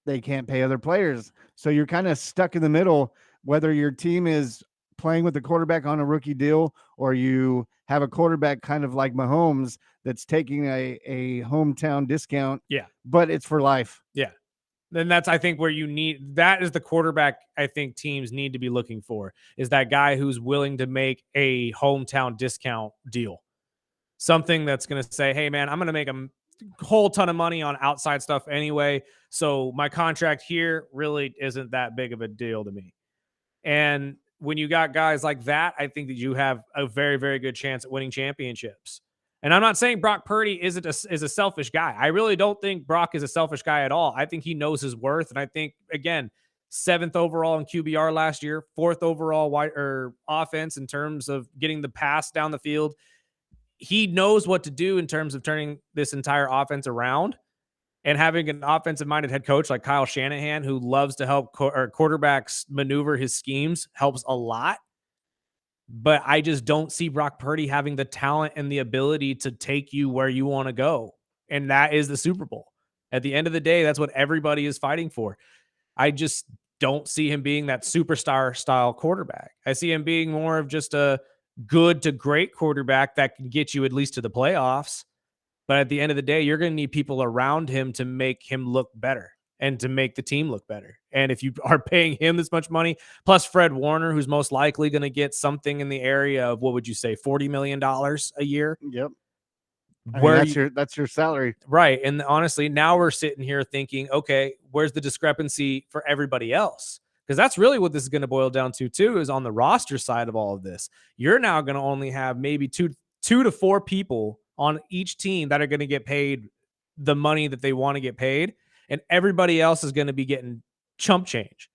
they can't pay other players. So you're kind of stuck in the middle, whether your team is playing with the quarterback on a rookie deal, or you have a quarterback kind of like Mahomes that's taking a hometown discount. Yeah. But it's for life. Yeah. Then that's, I think, where that is the quarterback I think teams need to be looking for, is that guy who's willing to make a hometown discount deal. Something that's going to say, hey, man, I'm going to make a whole ton of money on outside stuff anyway, so my contract here really isn't that big of a deal to me. And when you got guys like that, I think that you have a very, very good chance at winning championships. And I'm not saying Brock Purdy is a selfish guy. I really don't think Brock is a selfish guy at all. I think he knows his worth. And I think, again, 7th overall in QBR last year, 4th overall offense in terms of getting the pass down the field. He knows what to do in terms of turning this entire offense around. And having an offensive-minded head coach like Kyle Shanahan, who loves to help quarterbacks maneuver his schemes, helps a lot. But I just don't see Brock Purdy having the talent and the ability to take you where you want to go. And that is the Super Bowl. At the end of the day, that's what everybody is fighting for. I just don't see him being that superstar-style quarterback. I see him being more of just a good to great quarterback that can get you at least to the playoffs. But at the end of the day, you're going to need people around him to make him look better and to make the team look better. And if you are paying him this much money, plus Fred Warner, who's most likely going to get something in the area of, what would you say, $40 million a year? Yep. That's your salary. Right. And honestly, now we're sitting here thinking, okay, where's the discrepancy for everybody else? Because that's really what this is going to boil down to, too, is on the roster side of all of this. You're now going to only have maybe two to four people on each team that are going to get paid the money that they want to get paid, and everybody else is going to be getting chump change.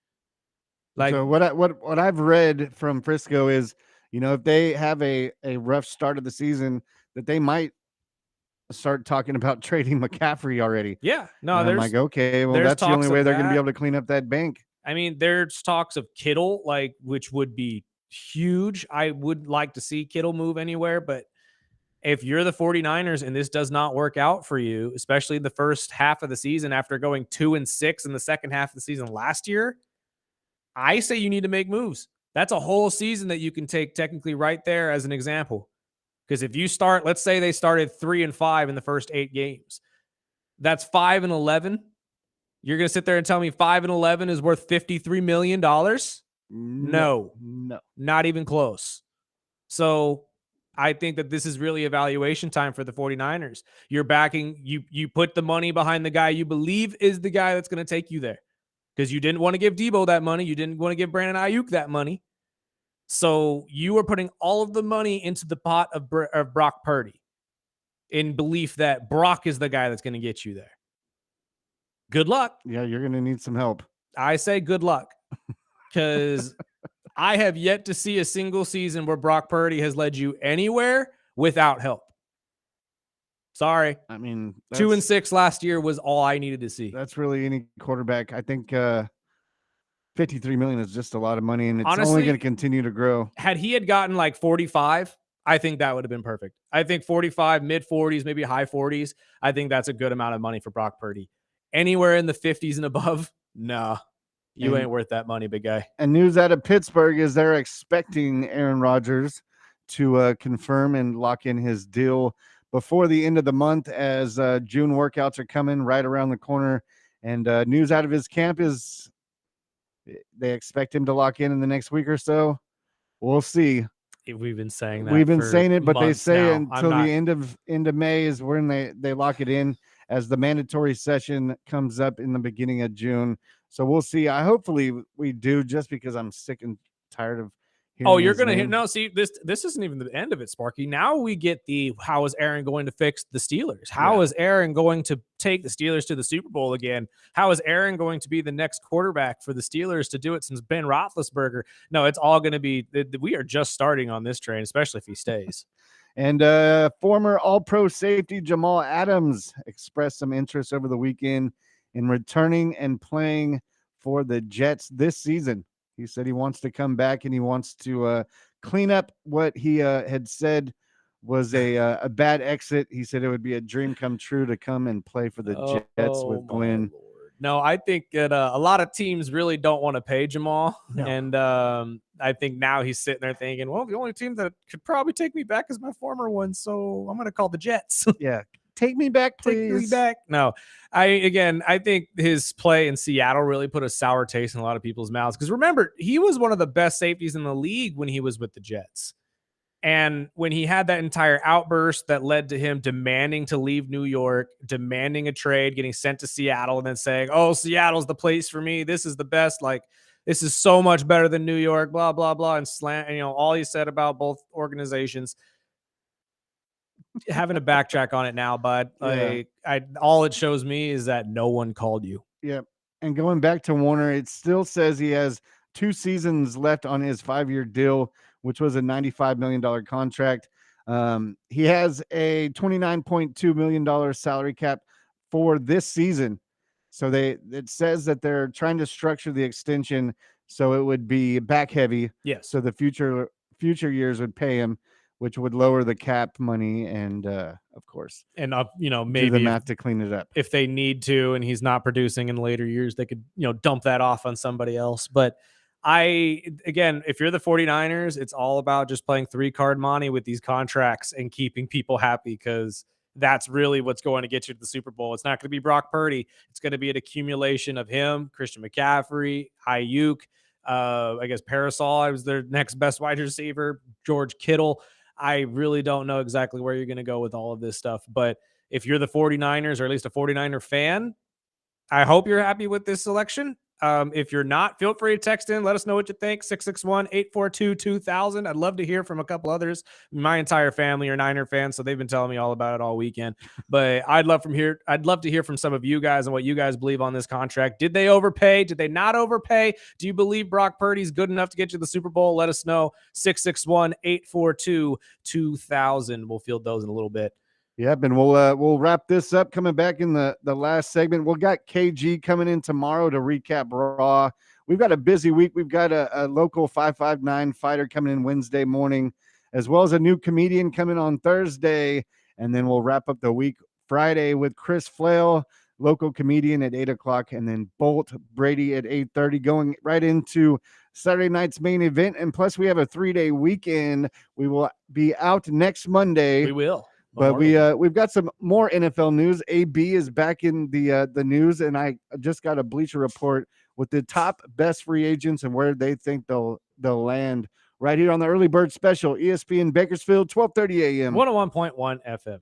Like, so what I've read from Frisco is, you know, if they have a rough start of the season, that they might start talking about trading McCaffrey already. Yeah, no, I'm like, okay, well, that's the only way they're going to be able to clean up that bank. I mean, there's talks of Kittle, like, which would be huge. I would like to see Kittle move anywhere, but if you're the 49ers and this does not work out for you, especially the first half of the season after going 2-6 in the second half of the season last year, I say you need to make moves. That's a whole season that you can take technically right there as an example. Because if you start, let's say they started 3-5 in the first 8 games, that's 5-11. You're going to sit there and tell me 5-11 is worth $53 million? No, not even close. So I think that this is really evaluation time for the 49ers. You're backing, you put the money behind the guy you believe is the guy that's going to take you there, because you didn't want to give Deebo that money. You didn't want to give Brandon Ayuk that money. So you are putting all of the money into the pot of Brock Purdy. in belief that Brock is the guy that's going to get you there. Good luck. Yeah, you're going to need some help. I say good luck, because I have yet to see a single season where Brock Purdy has led you anywhere without help. Sorry. I mean, 2-6 last year was all I needed to see. That's really any quarterback. I think $53 million is just a lot of money, and it's Honestly, only going to continue to grow. Had he had gotten like 45, I think that would have been perfect. I think 45, mid 40s, maybe high 40s. I think that's a good amount of money for Brock Purdy. Anywhere in the 50s and above, nah, you ain't worth that money, big guy. And news out of Pittsburgh is they're expecting Aaron Rodgers to confirm and lock in his deal before the end of the month, as June workouts are coming right around the corner. And news out of his camp is they expect him to lock in the next week or so. We'll see. We've been saying that. We've been saying it, but they say now. until the end of May is when they lock it in, as the mandatory session comes up in the beginning of June. So we'll see. Hopefully we do, just because I'm sick and tired of hearing. Oh, you're his gonna hear name. no. See, this isn't even the end of it, Sparky. Now we get the how is Aaron going to fix the Steelers? How is Aaron going to take the Steelers to the Super Bowl again? How is Aaron going to be the next quarterback for the Steelers to do it since Ben Roethlisberger? No, it's all going to be. We are just starting on this train, especially if he stays. And former All-Pro safety Jamal Adams expressed some interest over the weekend in returning and playing for the Jets this season. He said he wants to come back and he wants to clean up what he had said was a bad exit. He said it would be a dream come true to come and play for the Jets with Glenn. No, I think that a lot of teams really don't want to pay Jamal. No. And I think now he's sitting there thinking, well, the only team that could probably take me back is my former one. So I'm going to call the Jets. Yeah. Take me back, please. Take me back. No, I think his play in Seattle really put a sour taste in a lot of people's mouths. Because remember, he was one of the best safeties in the league when he was with the Jets. And when he had that entire outburst that led to him demanding to leave New York, demanding a trade, getting sent to Seattle, and then saying, oh, Seattle's the place for me. This is the best. Like, this is so much better than New York, blah, blah, blah. And all he said about both organizations. Having to backtrack on it now, bud. Like, all it shows me is that no one called you. Yep. And going back to Warner, it still says he has 2 seasons left on his 5-year deal, which was a $95 million contract. He has a $29.2 million salary cap for this season. So it says that they're trying to structure the extension so it would be back heavy. Yes. So the future years would pay him, which would lower the cap money and of course. And maybe do the math to clean it up. If they need to and he's not producing in later years, they could, dump that off on somebody else. But if you're the 49ers, it's all about just playing 3-card money with these contracts and keeping people happy, because that's really what's going to get you to the Super Bowl. It's not going to be Brock Purdy. It's going to be an accumulation of him, Christian McCaffrey, Ayuk, I guess Parasol was their next best wide receiver, George Kittle. I really don't know exactly where you're going to go with all of this stuff. But if you're the 49ers, or at least a 49er fan, I hope you're happy with this selection. If you're not, feel free to text in. Let us know what you think. 661-842-2000. I'd love to hear from a couple others. My entire family are Niner fans, so they've been telling me all about it all weekend. But I'd love to hear from some of you guys and what you guys believe on this contract. Did they overpay? Did they not overpay? Do you believe Brock Purdy's good enough to get you to the Super Bowl? Let us know. 661-842-2000. We'll field those in a little bit. Yep, and we'll wrap this up. Coming back in the last segment, we'll got KG coming in tomorrow to recap Raw. We've got a busy week. We've got a local 559 fighter coming in Wednesday morning, as well as a new comedian coming on Thursday, and then we'll wrap up the week Friday with Chris Flail, local comedian at 8 o'clock, and then Bolt Brady at 8:30, going right into Saturday night's main event. And plus, we have a 3-day weekend. We will be out next Monday. We will. But we've got some more NFL news. AB is back in the news, and I just got a Bleacher Report with the top best free agents and where they think they'll land right here on the Early Bird Special, ESPN Bakersfield, 12:30 a.m. 101.1 FM.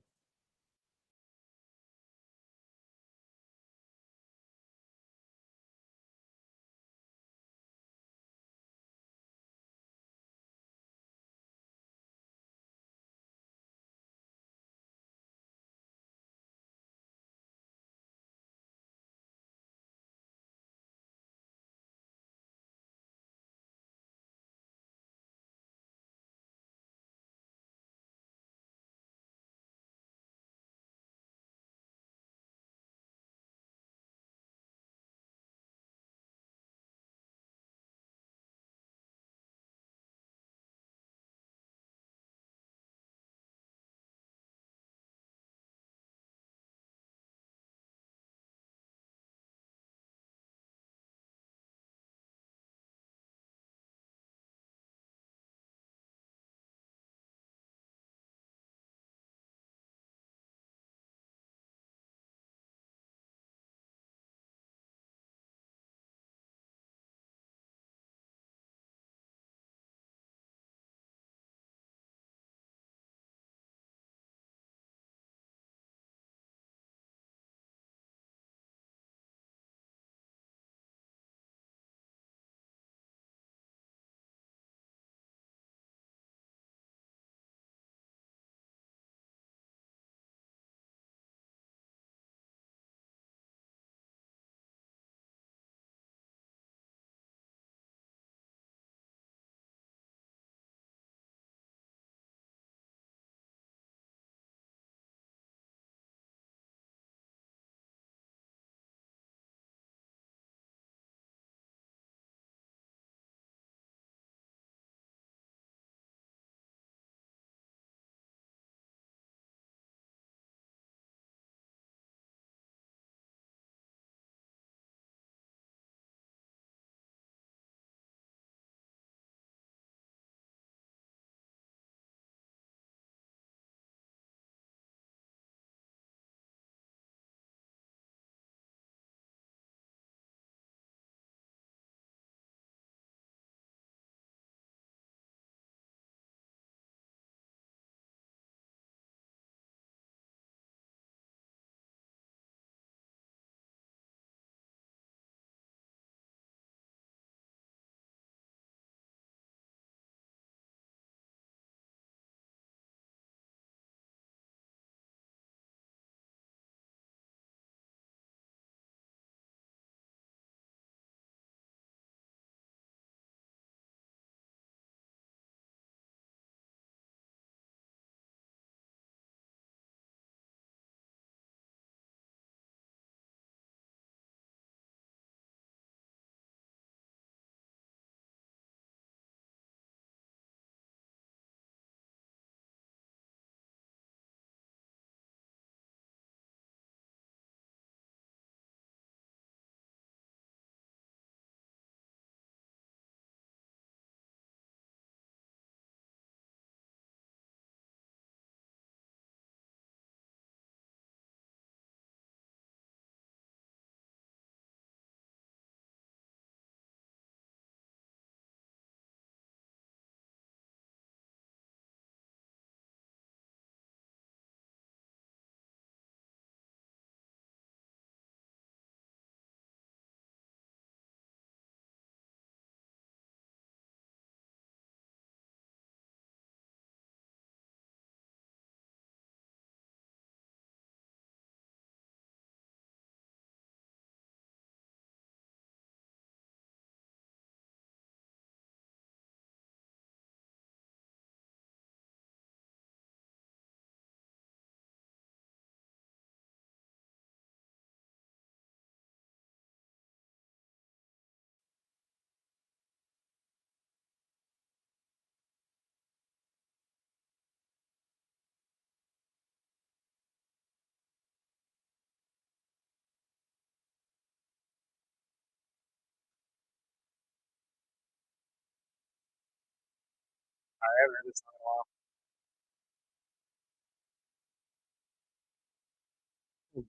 haven't heard this song in a while.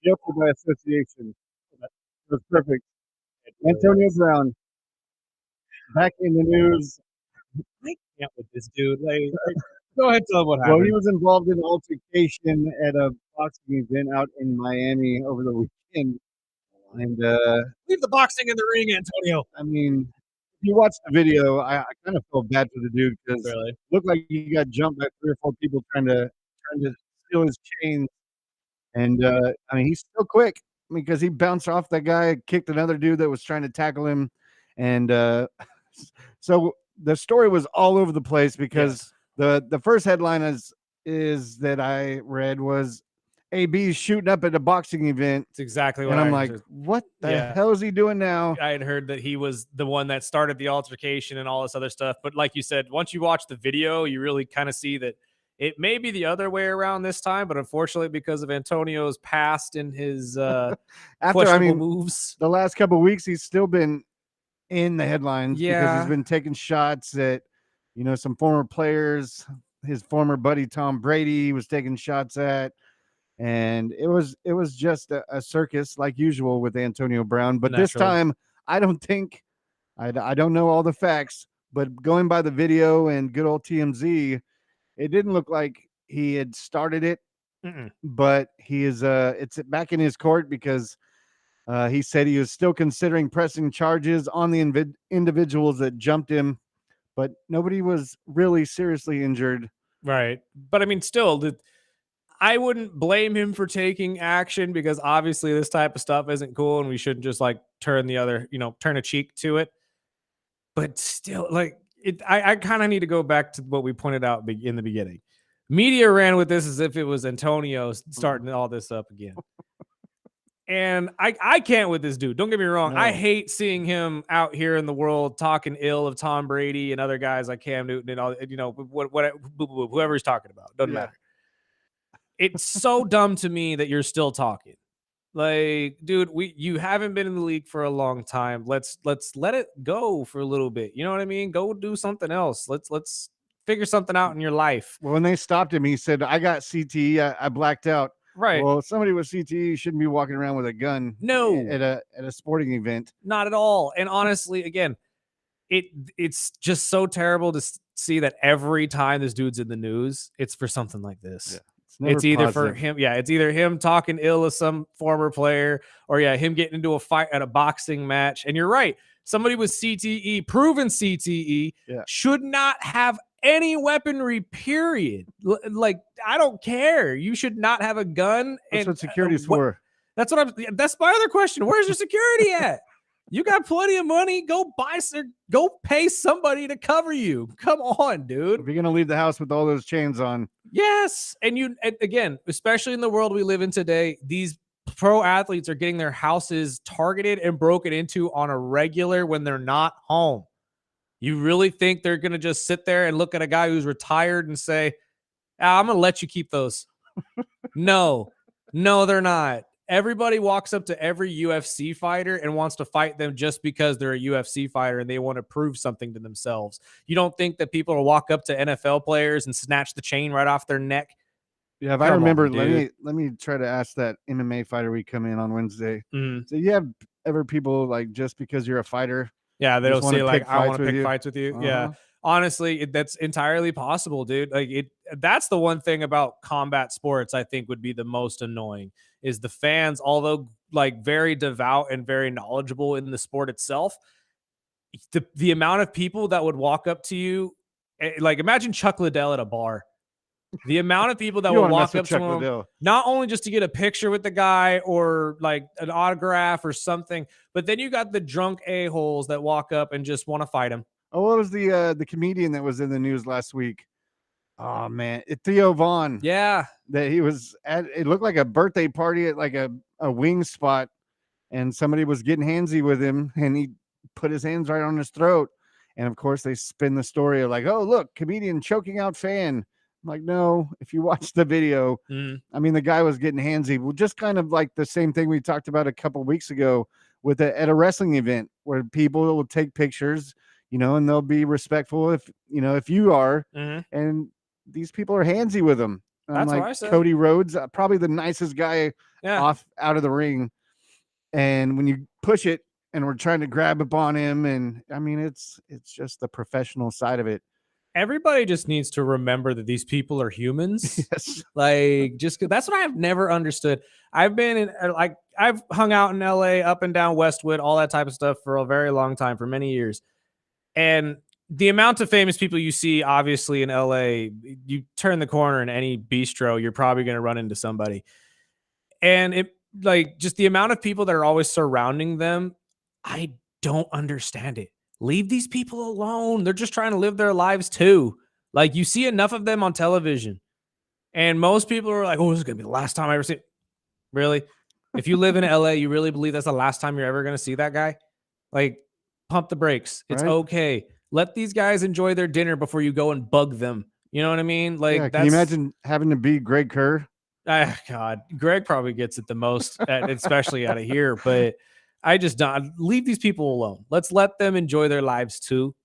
Guilty by association. That was perfect. Antonio Brown back in the news. I can't with this dude. Go ahead, tell him what Well, happened. he was involved in an altercation at a boxing event out in Miami over the weekend. And Leave the boxing in the ring, Antonio. I mean, if you watch the video, I kind of feel bad for the dude because Really? it looked like he got jumped by 3 or 4 people trying to steal his chain. And I mean, he's still quick. I mean, because he bounced off that guy, kicked another dude that was trying to tackle him, and so the story was all over the place because the first headline is that I read was AB's shooting up at a boxing event. It's exactly what And I'm I like, heard. what the Yeah. hell is he doing now? I had heard that he was the one that started the altercation and all this other stuff. But like you said, once you watch the video, you really kind of see that it may be the other way around this time. But unfortunately, because of Antonio's past and his questionable moves, the last couple of weeks, he's still been in the headlines because Yeah. he's been taking shots at, some former players. His former buddy Tom Brady was taking shots at, and it was just a circus like usual with Antonio Brown. But this Naturally. time, I don't think I don't know all the facts, but going by the video and good old TMZ, it didn't look like he had started it. But he is it's back in his court because he said he was still considering pressing charges on the individuals that jumped him, but nobody was really seriously injured. right? But I mean, still, I wouldn't blame him for taking action because obviously this type of stuff isn't cool, and we shouldn't just like turn a cheek to it. But still, I kind of need to go back to what we pointed out in the beginning. Media ran with this as if it was Antonio starting all this up again. And I can't with this dude. Don't get me wrong. I No. hate seeing him out here in the world talking ill of Tom Brady and other guys like Cam Newton and all, whoever he's talking about. Doesn't matter. It's so dumb to me that you're still talking. Like, dude, you haven't been in the league for a long time. Let's let it go for a little bit. You know what I mean? Go do something else. Let's figure something out in your life. Well, when they stopped him, he said, I got CTE. I blacked out. Right. Well, somebody with CTE shouldn't be walking around with a gun. No. At a sporting event. Not at all. And honestly, again, it's just so terrible to see that every time this dude's in the news, it's for something like this. Yeah. Never It's either for positive. him. Yeah. It's either him talking ill of some former player or him getting into a fight at a boxing match. And you're right. Somebody with CTE, proven CTE, should not have any weaponry, period. Like, I don't care. You should not have a gun. That's and what security's for. That's my other question. Where's your security at? You got plenty of money. Go pay somebody to cover you. Come on, dude. If you're going to leave the house with all those chains on. Yes. And again, especially in the world we live in today, these pro athletes are getting their houses targeted and broken into on a regular when they're not home. You really think they're going to just sit there and look at a guy who's retired and say, I'm going to let you keep those? No, they're not. Everybody walks up to every UFC fighter and wants to fight them just because they're a UFC fighter and they want to prove something to themselves. You don't think that people will walk up to NFL players and snatch the chain right off their neck? Yeah, if I remember, let me try to ask that MMA fighter we come in on Wednesday. So you have ever people like just because you're a fighter? Yeah, they'll just wanna say like, pick I fights want to with pick you? fights with you. Uh-huh. Yeah. Honestly, that's entirely possible, dude. That's the one thing about combat sports I think would be the most annoying is the fans, although like very devout and very knowledgeable in the sport itself, the amount of people that would walk up to you, like imagine Chuck Liddell at a bar. The amount of people that You will wanna walk mess with up to Chuck him, Liddell. not only just to get a picture with the guy or like an autograph or something, but then you got the drunk a-holes that walk up and just want to fight him. Oh, what was the comedian that was in the news last week? Oh man, Theo Vaughn. Yeah, that he was at. It looked like a birthday party at like a wing spot, and somebody was getting handsy with him, and he put his hands right on his throat. And of course, they spin the story of like, oh look, comedian choking out fan. I'm like, no, if you watch the video, I mean, the guy was getting handsy. Well, just kind of like the same thing we talked about a couple weeks ago at a wrestling event where people will take pictures, and they'll be respectful if you are. Mhm. And these people are handsy with them. That's what Like I said. Cody Rhodes, probably the nicest guy Yeah. out of the ring. And when you push it and we're trying to grab up on him, and I mean, it's just the professional side of it. Everybody just needs to remember that these people are humans. Yes. Like, that's what I've never understood. I've been in, I've hung out in LA, up and down Westwood, all that type of stuff for a very long time, for many years. And the amount of famous people you see, obviously, in LA, you turn the corner in any bistro, you're probably going to run into somebody. And it, like, just the amount of people that are always surrounding them, I don't understand it. Leave these people alone. They're just trying to live their lives too. Like, you see enough of them on television. And most people are like, oh, this is going to be the last time I ever see it. Really? If you live in LA, you really believe that's the last time you're ever going to see that guy? Like, pump the brakes. It's Right. okay. Let these guys enjoy their dinner before you go and bug them. You know what I mean? Like, Yeah, can you imagine having to be Greg Kerr? God, Greg probably gets it the most, especially out of here. But I just don't leave these people alone. Let's let them enjoy their lives too.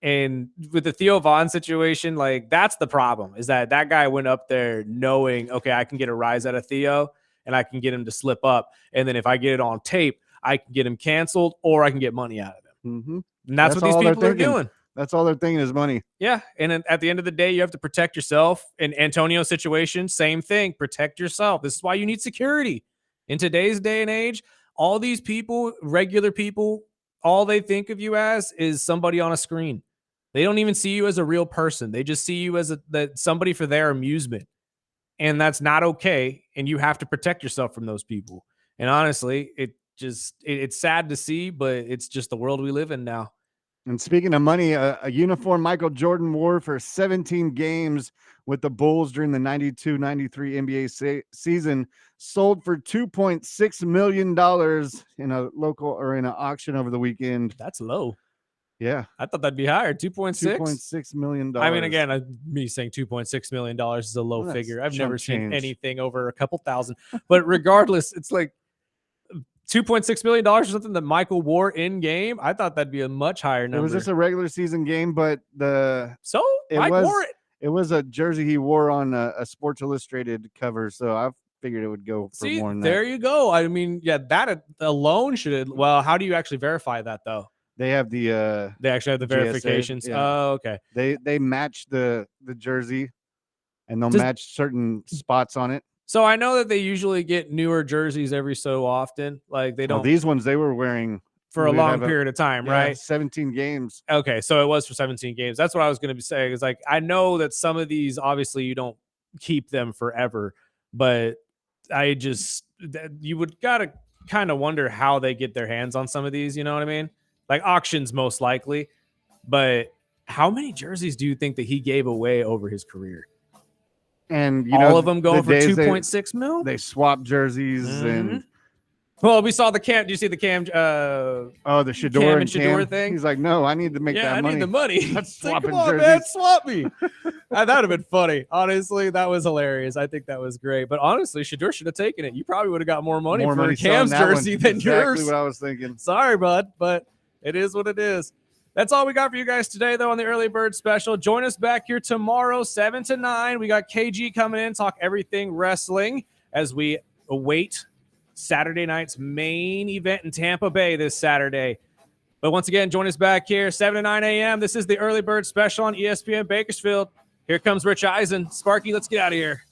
And with the Theo Vaughn situation, like, that's the problem, is that guy went up there knowing, okay, I can get a rise out of Theo and I can get him to slip up. And then if I get it on tape, I can get him canceled or I can get money out of him. Mm-hmm. And that's what these all they're people are thinking. doing. That's all they're thinking is money. Yeah. And then at the end of the day, you have to protect yourself. In Antonio's situation, same thing. Protect yourself. This is why you need security. In today's day and age, all these people, regular people, all they think of you as is somebody on a screen. They don't even see you as a real person. They just see you as somebody for their amusement. And that's not okay. And you have to protect yourself from those people. And honestly, it's sad to see, but it's just the world we live in now. And speaking of money, a uniform Michael Jordan wore for 17 games with the Bulls during the 92-93 NBA season sold for $2.6 million in a local or in an auction over the weekend. That's low. Yeah. I thought that'd be higher. 2.6? $2.6 million. I mean, again, me saying $2.6 million is a low figure. I've never seen anything over a couple thousand. But regardless, it's like $2.6 million for something that Michael wore in game. I thought that'd be a much higher number. It was just a regular season game, but Mike wore it. It was a jersey he wore on a Sports Illustrated cover, so I figured it would go for more than that. There you go. I mean, yeah, that alone should. Well, how do you actually verify that though? They have the they actually have the verifications. GSA, yeah. Oh, okay. They match the jersey, and they'll match certain spots on it. So I know that they usually get newer jerseys every so often. Like, they don't. These ones they were wearing for a long period of time, right? 17 games. Okay, so it was for 17 games. That's what I was going to be saying. Is like, I know that some of these, obviously, you don't keep them forever, but you would gotta kind of wonder how they get their hands on some of these. You know what I mean? Like, auctions most likely, but how many jerseys do you think that he gave away over his carear? And all of them going for 2.6 mil. They swap jerseys and. Well, we saw the Cam. Do you see the Cam? The Shador Cam and Shador thing. He's like, no, I need to make that money. I need the money. Let's like, swap come on, jerseys. man, swap me. That would have been funny. Honestly, that was hilarious. I think that was great. But honestly, Shador should have taken it. You probably would have got more money for Cam's jersey than yours. Exactly what I was thinking. Sorry, bud, but it is what it is. That's all we got for you guys today, though, on the Early Bird Special. Join us back here tomorrow, 7 to 9. We got KG coming in, talk everything wrestling as we await Saturday night's main event in Tampa Bay this Saturday. But once again, join us back here, 7 to 9 a.m. This is the Early Bird Special on ESPN Bakersfield. Here comes Rich Eisen. Sparky, let's get out of here.